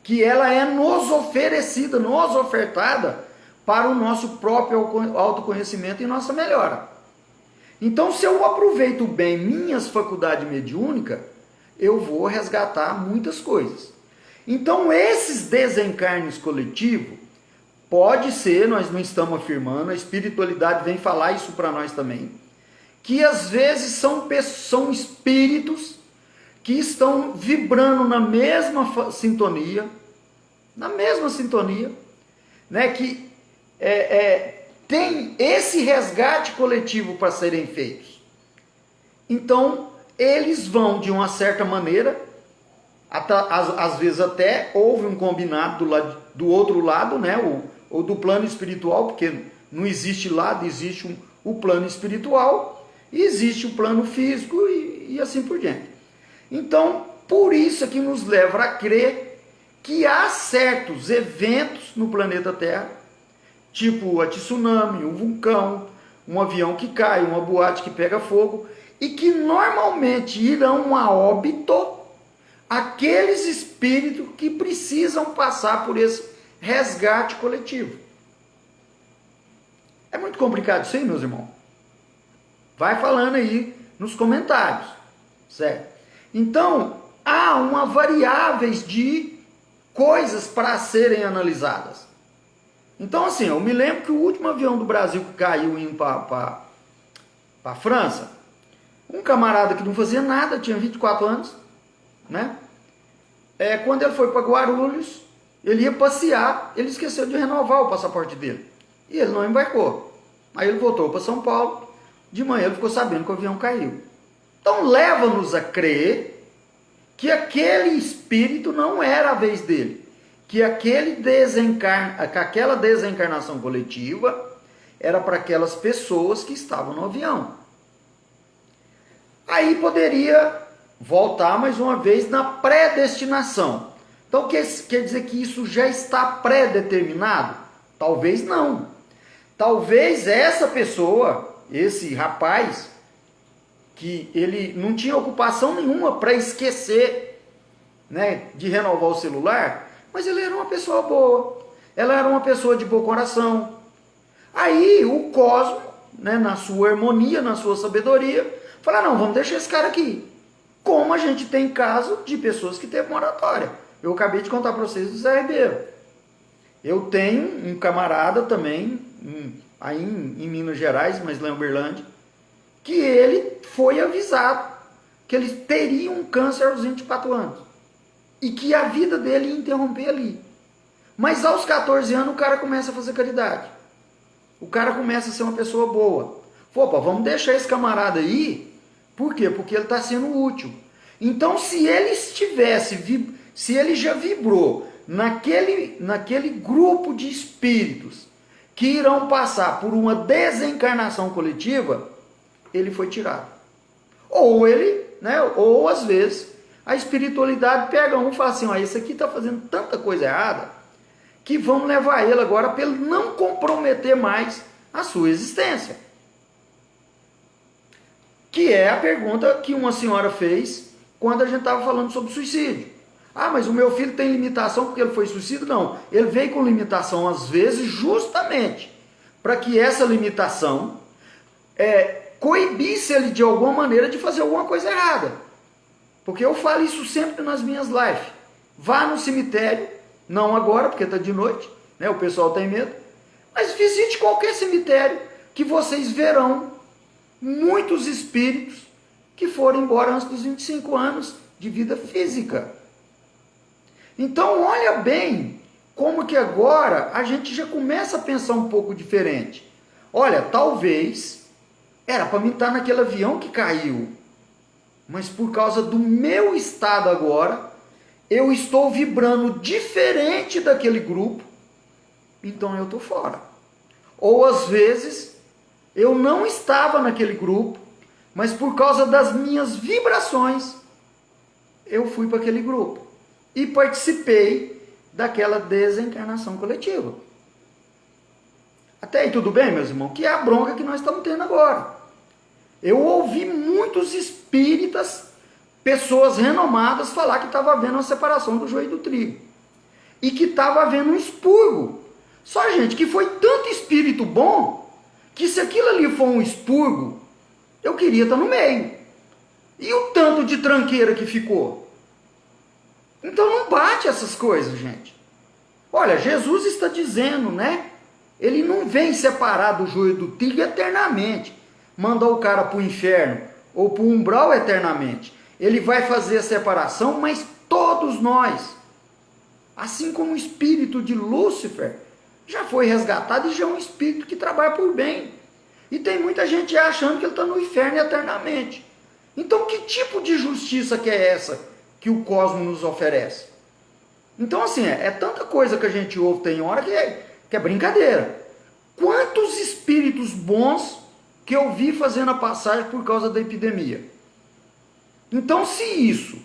que ela é nos oferecida, nos ofertada para o nosso próprio autoconhecimento e nossa melhora. Então, se eu aproveito bem minhas faculdades mediúnicas, eu vou resgatar muitas coisas. Então, esses desencarnes coletivos, pode ser, nós não estamos afirmando, a espiritualidade vem falar isso para nós também, que às vezes são espíritos que estão vibrando na mesma sintonia, né, que tem esse resgate coletivo para serem feitos. Então, eles vão, de uma certa maneira, às vezes até houve um combinado do outro lado, né, ou do plano espiritual, porque não existe lado, existe o plano espiritual, e existe o plano físico e assim por diante. Então, por isso é que nos leva a crer que há certos eventos no planeta Terra, tipo a tsunami, um vulcão, um avião que cai, uma boate que pega fogo, e que normalmente irão a óbito aqueles espíritos que precisam passar por esse resgate coletivo. É muito complicado isso aí, meus irmãos. Vai falando aí nos comentários, certo? Então, há uma variáveis de coisas para serem analisadas. Então, assim, eu me lembro que o último avião do Brasil que caiu indo para a França, um camarada que não fazia nada, tinha 24 anos, né? Quando ele foi para Guarulhos, ele ia passear, ele esqueceu de renovar o passaporte dele. E ele não embarcou. Aí ele voltou para São Paulo, de manhã ele ficou sabendo que o avião caiu. Então leva-nos a crer que aquele espírito não era a vez dele, que aquela desencarnação coletiva era para aquelas pessoas que estavam no avião. Aí poderia voltar mais uma vez na predestinação. Então quer dizer que isso já está pré-determinado? Talvez não. Talvez essa pessoa, esse rapaz, que ele não tinha ocupação nenhuma para esquecer, né, de renovar o celular, mas ele era uma pessoa boa, ela era uma pessoa de bom coração. Aí o cosmo, né, na sua harmonia, na sua sabedoria, fala, não, vamos deixar esse cara aqui. Como a gente tem caso de pessoas que teve moratória. Eu acabei de contar para vocês do Zé Ribeiro. Eu tenho um camarada também, aí em Minas Gerais, mas lá em Uberlândia, que ele foi avisado que ele teria um câncer aos 24 anos. E que a vida dele ia interromper ali. Mas aos 14 anos o cara começa a fazer caridade. O cara começa a ser uma pessoa boa. Opa, vamos deixar esse camarada aí. Por quê? Porque ele está sendo útil. Então, se ele já vibrou naquele grupo de espíritos que irão passar por uma desencarnação coletiva, ele foi tirado. Ou ele, né, ou às vezes, a espiritualidade pega um e fala assim, ó, esse aqui está fazendo tanta coisa errada, que vamos levar ele agora para ele não comprometer mais a sua existência. Que é a pergunta que uma senhora fez quando a gente estava falando sobre suicídio. Ah, mas o meu filho tem limitação porque ele foi suicida? Não, ele veio com limitação às vezes justamente para que essa limitação coibisse ele de alguma maneira de fazer alguma coisa errada. Porque eu falo isso sempre nas minhas lives. Vá no cemitério, não agora porque está de noite, né, o pessoal tem medo, mas visite qualquer cemitério que vocês verão muitos espíritos que foram embora antes dos 25 anos de vida física. Então olha bem como que agora a gente já começa a pensar um pouco diferente. Olha, talvez era para mim estar naquele avião que caiu, mas por causa do meu estado agora, eu estou vibrando diferente daquele grupo, então eu estou fora. Ou às vezes eu não estava naquele grupo, mas por causa das minhas vibrações, eu fui para aquele grupo e participei daquela desencarnação coletiva. Até aí tudo bem, meus irmãos? Que é a bronca que nós estamos tendo agora. Eu ouvi muitos espíritas, pessoas renomadas, falar que estava havendo uma separação do joio e do trigo. e que estava havendo um expurgo. Só, gente, que foi tanto espírito bom que se aquilo ali for um expurgo, eu queria estar no meio. E o tanto de tranqueira que ficou? Então não bate essas coisas, gente. Olha, Jesus está dizendo, né? Ele não vem separar do joio do trigo eternamente, mandar o cara para o inferno ou para o umbral eternamente. Ele vai fazer a separação, mas todos nós, assim como o espírito de Lúcifer, já foi resgatado e já é um espírito que trabalha por bem. E tem muita gente achando que ele está no inferno eternamente. Então que tipo de justiça que é essa que o cosmos nos oferece? Então assim, é tanta coisa que a gente ouve, tem hora que é brincadeira. Quantos espíritos bons que eu vi fazendo a passagem por causa da epidemia? Então se isso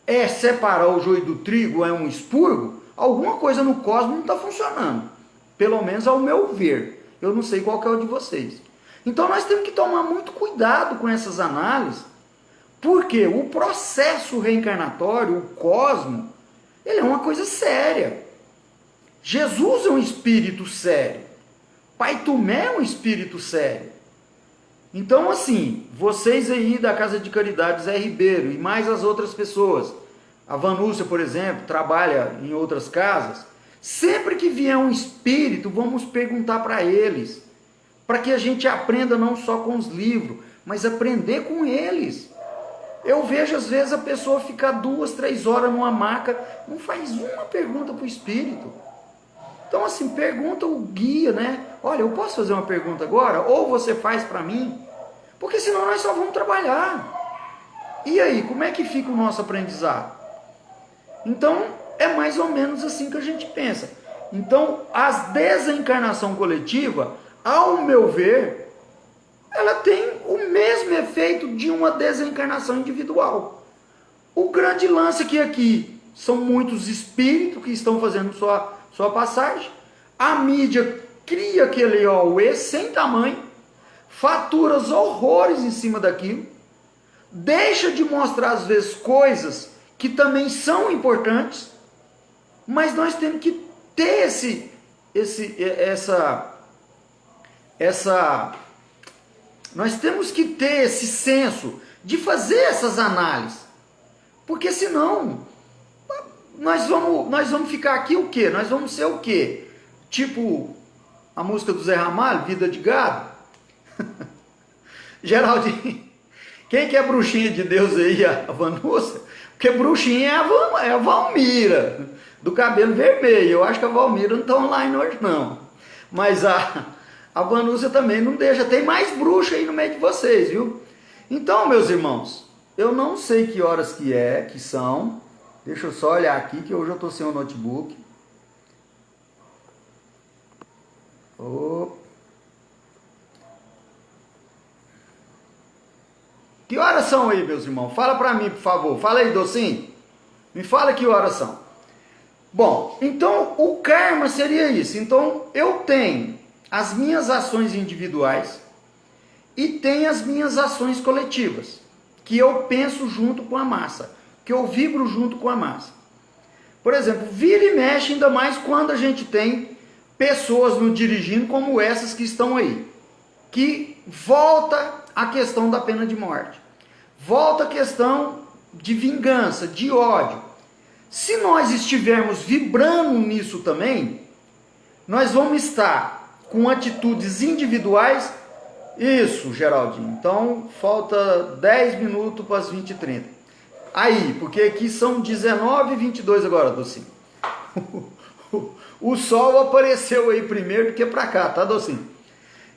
é separar o joio do trigo, é um expurgo, alguma coisa no cosmos não está funcionando. Pelo menos ao meu ver. Eu não sei qual que é o de vocês. Então nós temos que tomar muito cuidado com essas análises, porque o processo reencarnatório, o cosmos, ele é uma coisa séria. Jesus é um espírito sério. Pai Tomé é um espírito sério. Então assim, vocês aí da Casa de Caridade Zé Ribeiro e mais as outras pessoas, a Vanúcia, por exemplo, trabalha em outras casas, sempre que vier um espírito, vamos perguntar para eles, para que a gente aprenda não só com os livros, mas aprender com eles. Eu vejo às vezes a pessoa ficar 2, 3 horas numa maca, não faz uma pergunta para o espírito. Então assim, pergunta o guia, né? Olha, eu posso fazer uma pergunta agora? Ou você faz para mim? Porque senão nós só vamos trabalhar. E aí, como é que fica o nosso aprendizado? Então, é mais ou menos assim que a gente pensa. Então, a desencarnação coletiva, ao meu ver, ela tem o mesmo efeito de uma desencarnação individual. O grande lance é que aqui são muitos espíritos que estão fazendo sua passagem. A mídia cria aquele auê sem tamanho, fatura os horrores em cima daquilo, deixa de mostrar às vezes coisas que também são importantes, mas nós temos que ter nós temos que ter esse senso de fazer essas análises, porque senão nós vamos ficar aqui o quê? Nós vamos ser o quê? Tipo a música do Zé Ramalho, Vida de Gado? Geraldinho, quem que é bruxinha de Deus aí? A Vanúcia? Porque bruxinha é a Valmira, do cabelo vermelho. Eu acho que a Valmira não está online hoje não. Mas a Vanúcia também não deixa. Tem mais bruxa aí no meio de vocês, viu? Então, meus irmãos, eu não sei que horas que são. Deixa eu só olhar aqui, que hoje eu estou sem o notebook. Que horas são aí, meus irmãos? Fala para mim, por favor. Fala aí, Docinho. Me fala que horas são. Bom, então o karma seria isso. Então eu tenho as minhas ações individuais e tenho as minhas ações coletivas, que eu penso junto com a massa, que eu vibro junto com a massa. Por exemplo, vira e mexe, ainda mais quando a gente tem pessoas nos dirigindo como essas que estão aí, que volta a questão da pena de morte, volta a questão de vingança, de ódio. Se nós estivermos vibrando nisso também, nós vamos estar com atitudes individuais. Isso, Geraldinho. Então, falta 10 minutos para as 20h30. Aí, porque aqui são 19h22 agora, Docinho. O sol apareceu aí primeiro do que para cá, tá, Docinho?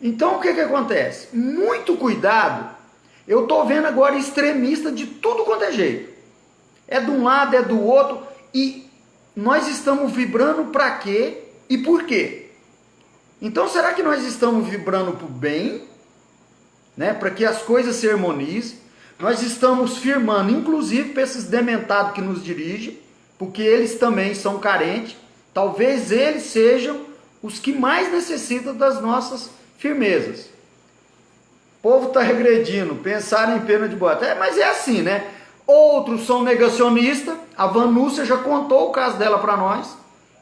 Então, o que acontece? Muito cuidado. Eu estou vendo agora extremista de tudo quanto é jeito. É de um lado, é do outro. E nós estamos vibrando para quê e por quê? Então, será que nós estamos vibrando para o bem? Né? Para que as coisas se harmonizem? Nós estamos firmando, inclusive, para esses dementados que nos dirigem, porque eles também são carentes. Talvez eles sejam os que mais necessitam das nossas firmezas. O povo está regredindo, pensaram em pena de bote. Mas é assim, né? Outros são negacionistas. A Vanúcia já contou o caso dela para nós.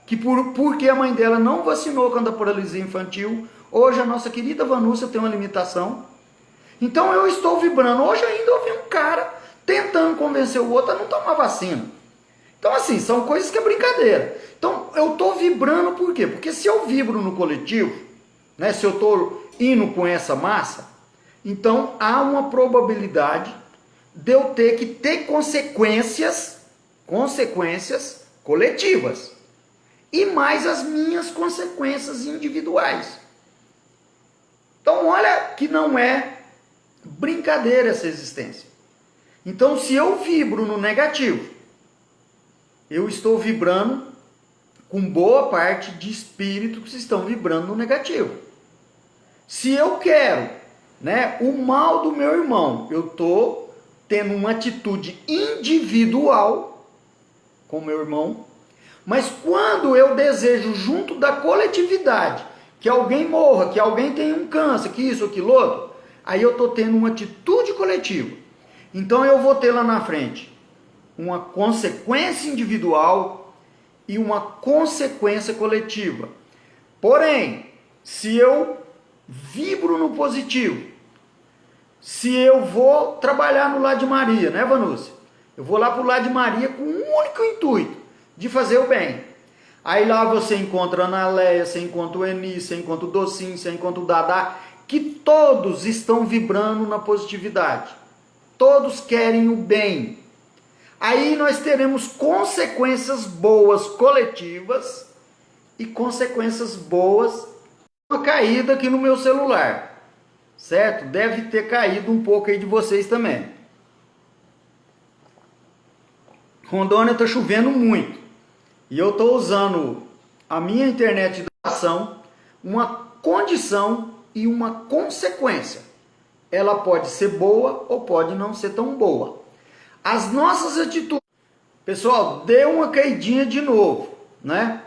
que porque a mãe dela não vacinou contra a paralisia infantil, hoje a nossa querida Vanúcia tem uma limitação. Então eu estou vibrando. Hoje ainda ouvi um cara tentando convencer o outro a não tomar vacina. Então assim, são coisas que é brincadeira. Então eu estou vibrando por quê? Porque se eu vibro no coletivo, né, se eu estou indo com essa massa, então há uma probabilidade de eu ter que ter consequências coletivas. E mais as minhas consequências individuais. Então olha que não é brincadeira essa existência. Então se eu vibro no negativo, eu estou vibrando com boa parte de espíritos que estão vibrando no negativo. Se eu quero, né, o mal do meu irmão, eu estou tendo uma atitude individual com o meu irmão, mas quando eu desejo junto da coletividade que alguém morra, que alguém tenha um câncer, que isso, aquilo outro, aí eu estou tendo uma atitude coletiva. Então eu vou ter lá na frente uma consequência individual e uma consequência coletiva. Porém, se eu vibro no positivo, se eu vou trabalhar no Lar de Maria, né, Vanúcia? Eu vou lá para o Lar de Maria com um único intuito, de fazer o bem. Aí lá você encontra a Ana Leia, você encontra o Eni, você encontra o Docinho, você encontra o Dadá, que todos estão vibrando na positividade. Todos querem o bem. Aí nós teremos consequências boas coletivas e consequências boas. Uma caída aqui no meu celular, certo? Deve ter caído um pouco aí de vocês também. Rondônia está chovendo muito. E eu estou usando a minha internet de ação, uma condição e uma consequência. Ela pode ser boa ou pode não ser tão boa. As nossas atitudes... Pessoal, deu uma caidinha de novo, né?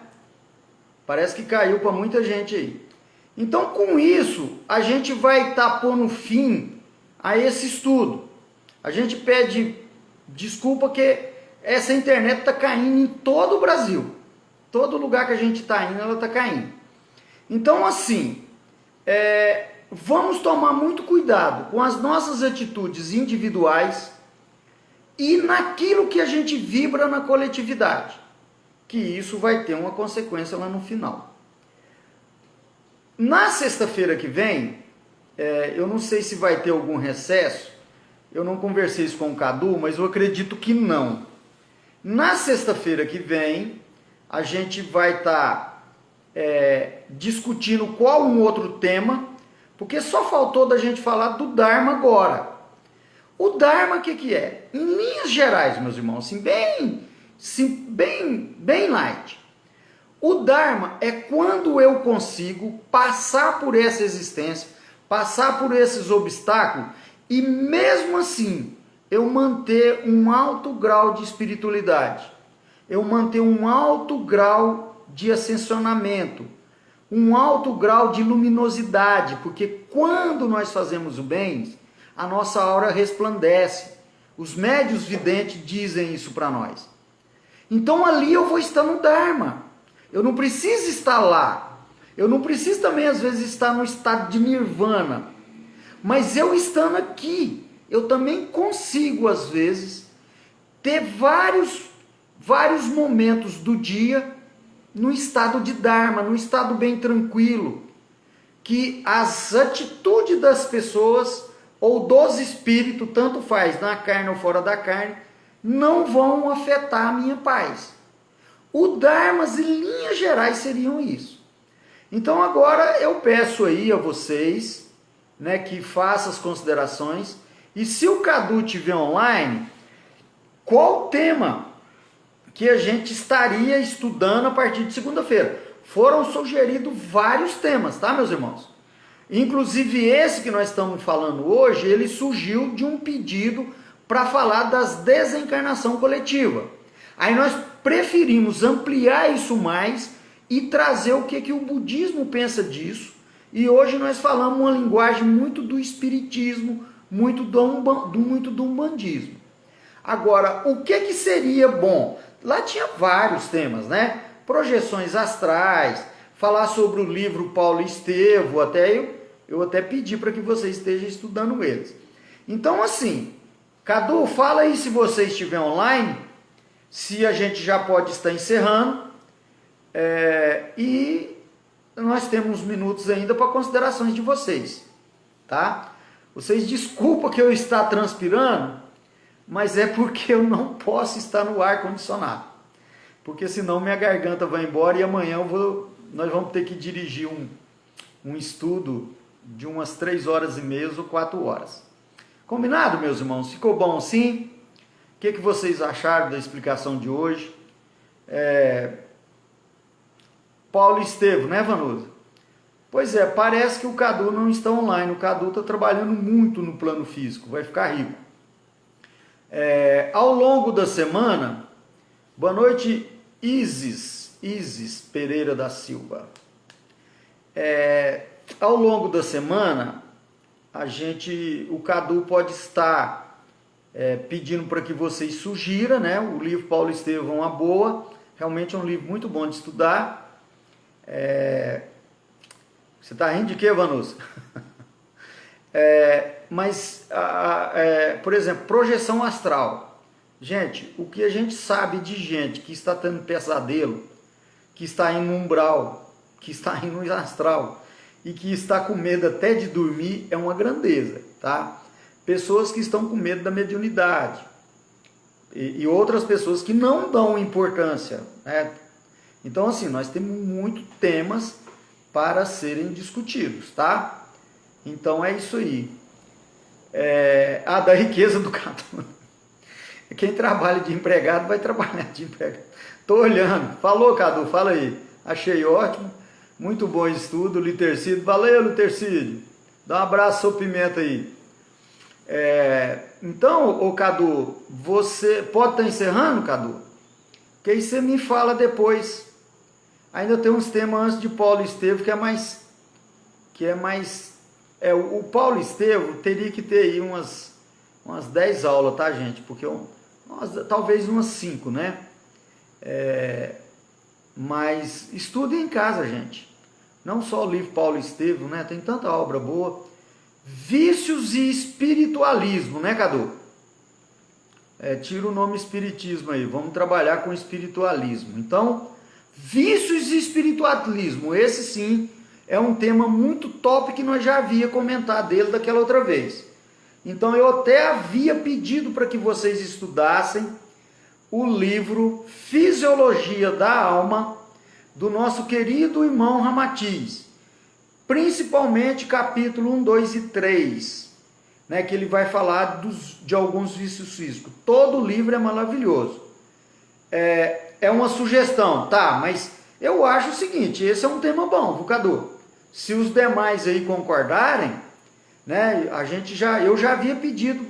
Parece que caiu para muita gente aí. Então, com isso, a gente vai estar pondo fim a esse estudo. A gente pede desculpa que essa internet está caindo em todo o Brasil. Todo lugar que a gente está indo, ela está caindo. Então, assim, vamos tomar muito cuidado com as nossas atitudes individuais e naquilo que a gente vibra na coletividade. Que isso vai ter uma consequência lá no final. Na sexta-feira que vem, eu não sei se vai ter algum recesso. Eu não conversei isso com o Cadu, mas eu acredito que não. Na sexta-feira que vem, a gente vai estar discutindo qual um outro tema, porque só faltou da gente falar do Dharma agora. O Dharma, o que é? Em linhas gerais, meus irmãos, assim, bem light. O Dharma é quando eu consigo passar por essa existência, passar por esses obstáculos e mesmo assim eu manter um alto grau de espiritualidade, eu manter um alto grau de ascensionamento, um alto grau de luminosidade, porque quando nós fazemos o bem, a nossa aura resplandece. Os médiuns videntes dizem isso para nós. Então ali eu vou estar no Dharma. Eu não preciso estar lá. Eu não preciso também às vezes estar no estado de Nirvana. Mas eu estando aqui, eu também consigo às vezes ter vários momentos do dia no estado de Dharma, no estado bem tranquilo, que as atitudes das pessoas ou dos espíritos, tanto faz na carne ou fora da carne, não vão afetar a minha paz. O Dharma, em linhas gerais, seriam isso. Então agora eu peço aí a vocês, né, que façam as considerações, e se o Cadu estiver online, qual o tema que a gente estaria estudando a partir de segunda-feira? Foram sugeridos vários temas, tá, meus irmãos? Inclusive esse que nós estamos falando hoje, ele surgiu de um pedido para falar das desencarnação coletiva. Aí nós preferimos ampliar isso mais e trazer o que o budismo pensa disso. E hoje nós falamos uma linguagem muito do espiritismo, muito do umbandismo. Agora, o que seria bom? Lá tinha vários temas, né? projeções astrais, falar sobre o livro Paulo Estevo, eu até pedi para que você esteja estudando eles. Então assim, Cadu, fala aí se você estiver online, se a gente já pode estar encerrando, e nós temos minutos ainda para considerações de vocês, tá? Vocês desculpam que eu estou transpirando, mas é porque eu não posso estar no ar condicionado, porque senão minha garganta vai embora e amanhã nós vamos ter que dirigir um estudo de umas 3h30 ou 4 horas. Combinado, meus irmãos? Ficou bom assim? O que vocês acharam da explicação de hoje? Paulo Estevo, né, Vanusa? Pois é, parece que o Cadu não está online. O Cadu está trabalhando muito no plano físico, vai ficar rico. Ao longo da semana, boa noite, Isis Pereira da Silva. Ao longo da semana, o Cadu pode estar pedindo para que vocês sugiram, né? O livro Paulo Estevo é uma boa, realmente é um livro muito bom de estudar. Você está rindo de quê, Vanusa? Por exemplo, projeção astral. Gente, o que a gente sabe de gente que está tendo pesadelo, que está indo no umbral, que está indo no astral e que está com medo até de dormir é uma grandeza, tá? Pessoas que estão com medo da mediunidade e outras pessoas que não dão importância, né? Então, assim, nós temos muitos temas para serem discutidos, tá? Então, é isso aí. Da riqueza do Cadu. Quem trabalha de empregado vai trabalhar de empregado. Tô olhando. Falou, Cadu, fala aí. Achei ótimo. Muito bom estudo, Litercídio. Valeu, Litercídio. Dá um abraço, seu Pimenta aí. Então, ô Cadu, você pode estar encerrando, Cadu? Que aí você me fala depois. Ainda tem uns temas antes de Paulo Estevo que é mais... o Paulo Estevo teria que ter aí umas 10 aulas, tá, gente? Porque talvez umas 5, né? Mas estudem em casa, gente. Não só o livro Paulo Estevo, né? Tem tanta obra boa. Vícios e espiritualismo, né, Cadu? Tira o nome espiritismo aí. Vamos trabalhar com espiritualismo. Então, vícios e espiritualismo. Esse sim é um tema muito top que nós já havia comentado dele daquela outra vez. Então, eu até havia pedido para que vocês estudassem o livro Fisiologia da Alma, do nosso querido irmão Ramatiz, principalmente capítulo 1, 2 e 3, né, que ele vai falar de alguns vícios físicos. Todo o livro é maravilhoso. É uma sugestão, tá? Mas eu acho o seguinte, esse é um tema bom, viu, Cadu? Se os demais aí concordarem, né, eu já havia pedido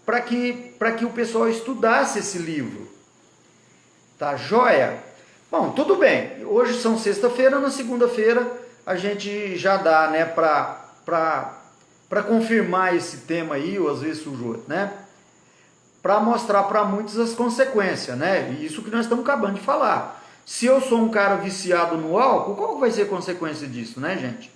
para que o pessoal estudasse esse livro. Tá joia? Bom, tudo bem. Hoje são sexta-feira, na segunda-feira a gente já dá, né, para confirmar esse tema aí, ou às vezes surgiu, né? Para mostrar para muitos as consequências, né? Isso que nós estamos acabando de falar. Se eu sou um cara viciado no álcool, qual vai ser a consequência disso, né, gente?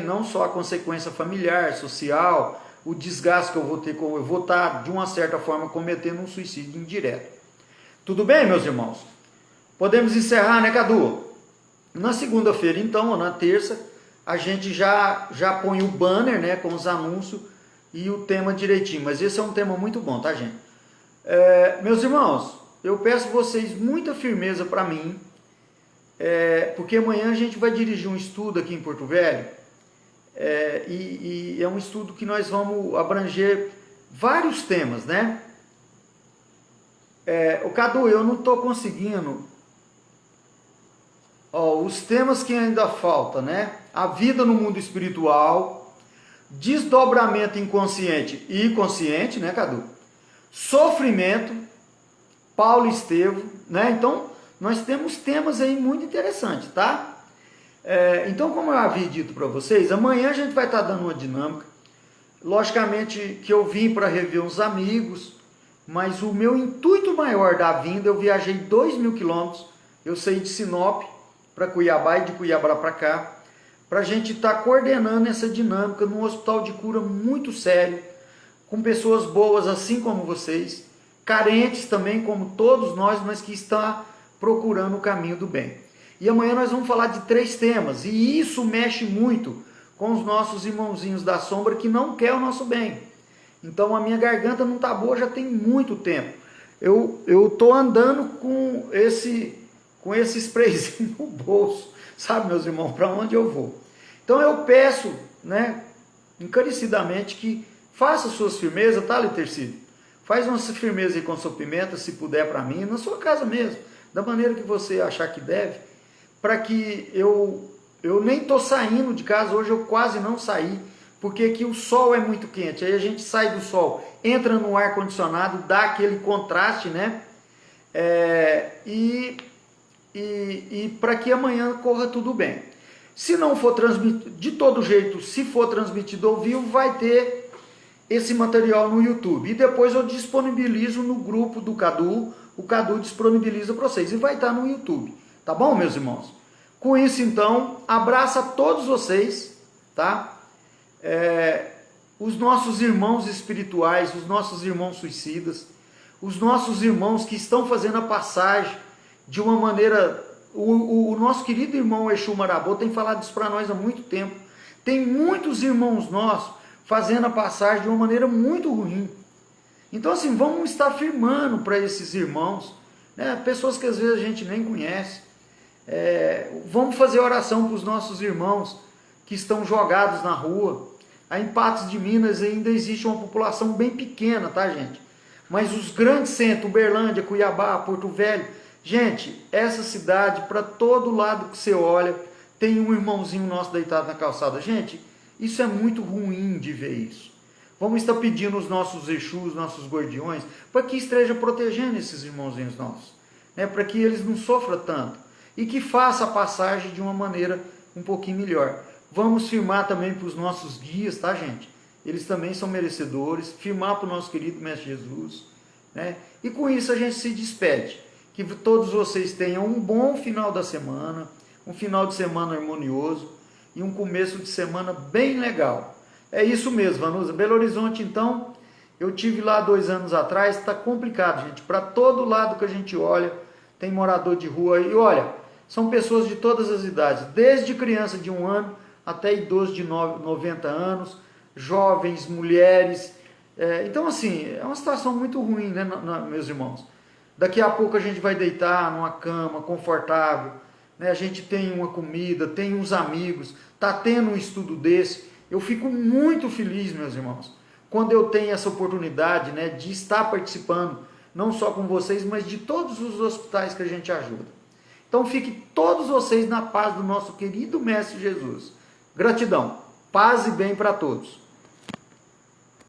Não só a consequência familiar, social, o desgaste que eu vou ter, eu vou estar, de uma certa forma, cometendo um suicídio indireto. Tudo bem, meus irmãos? Podemos encerrar, né, Cadu? Na segunda-feira, então, ou na terça, a gente já põe o banner, né, com os anúncios e o tema direitinho. Mas esse é um tema muito bom, tá, gente? Meus irmãos, eu peço vocês muita firmeza para mim, porque amanhã a gente vai dirigir um estudo aqui em Porto Velho, e é um estudo que nós vamos abranger vários temas, né? Cadu, eu não estou conseguindo. Os temas que ainda faltam, né? A vida no mundo espiritual, desdobramento inconsciente e consciente, né, Cadu? Sofrimento, Paulo Estevo, né? Então, nós temos temas aí muito interessantes, tá? Então, como eu havia dito para vocês, amanhã a gente vai estar dando uma dinâmica. Logicamente que eu vim para rever uns amigos, mas o meu intuito maior da vinda, eu viajei 2.000 quilômetros Eu saí de Sinop para Cuiabá e de Cuiabá para cá, para a gente estar coordenando essa dinâmica num hospital de cura muito sério, com pessoas boas assim como vocês, carentes também como todos nós, mas que estão procurando o caminho do bem. E amanhã nós vamos falar de 3 temas, e isso mexe muito com os nossos irmãozinhos da sombra que não quer o nosso bem. Então a minha garganta não está boa já tem muito tempo. Eu estou andando com esse sprayzinho no bolso, sabe, meus irmãos, para onde eu vou. Então eu peço, né, encarecidamente que faça suas firmezas, tá, Litercídio? Faz uma firmeza aí com a sua pimenta, se puder para mim, na sua casa mesmo, da maneira que você achar que deve, para que eu nem estou saindo de casa, hoje eu quase não saí, porque aqui o sol é muito quente, aí a gente sai do sol, entra no ar-condicionado, dá aquele contraste, né? E para que amanhã corra tudo bem. Se não for transmitido, de todo jeito, se for transmitido ao vivo, vai ter esse material no YouTube. E depois eu disponibilizo no grupo do Cadu, o Cadu disponibiliza para vocês. E vai estar no YouTube. Tá bom, meus irmãos? Com isso, então, abraço a todos vocês, tá? Os nossos irmãos espirituais, os nossos irmãos suicidas, os nossos irmãos que estão fazendo a passagem de uma maneira... O nosso querido irmão Exu Marabô tem falado isso para nós há muito tempo. Tem muitos irmãos nossos fazendo a passagem de uma maneira muito ruim. Então, assim, vamos estar firmando para esses irmãos, né? Pessoas que às vezes a gente nem conhece. Vamos fazer oração para os nossos irmãos que estão jogados na rua. A em Patos de Minas ainda existe uma população bem pequena, tá, gente? Mas os grandes centros, Uberlândia, Cuiabá, Porto Velho, gente, essa cidade, para todo lado que você olha, tem um irmãozinho nosso deitado na calçada. Gente, isso é muito ruim de ver isso. Vamos estar pedindo os nossos Exus, nossos guardiões, para que esteja protegendo esses irmãozinhos nossos, né? Para que eles não sofram tanto e que faça a passagem de uma maneira um pouquinho melhor. Vamos firmar também para os nossos guias, tá, gente? Eles também são merecedores. Firmar para o nosso querido Mestre Jesus, né? E com isso a gente se despede. Que todos vocês tenham um bom final da semana, um final de semana harmonioso e um começo de semana bem legal. É isso mesmo, Vanusa. Belo Horizonte, então, eu tive lá 2 anos atrás, está complicado, gente. Para todo lado que a gente olha, tem morador de rua. E olha, são pessoas de todas as idades, desde criança de 1 ano até idoso de 90 anos, jovens, mulheres. Então, assim, é uma situação muito ruim, né, meus irmãos? Daqui a pouco a gente vai deitar numa cama confortável, né? A gente tem uma comida, tem uns amigos, está tendo um estudo desse. Eu fico muito feliz, meus irmãos, quando eu tenho essa oportunidade, né, de estar participando, não só com vocês, mas de todos os hospitais que a gente ajuda. Então fiquem todos vocês na paz do nosso querido Mestre Jesus. Gratidão, paz e bem para todos.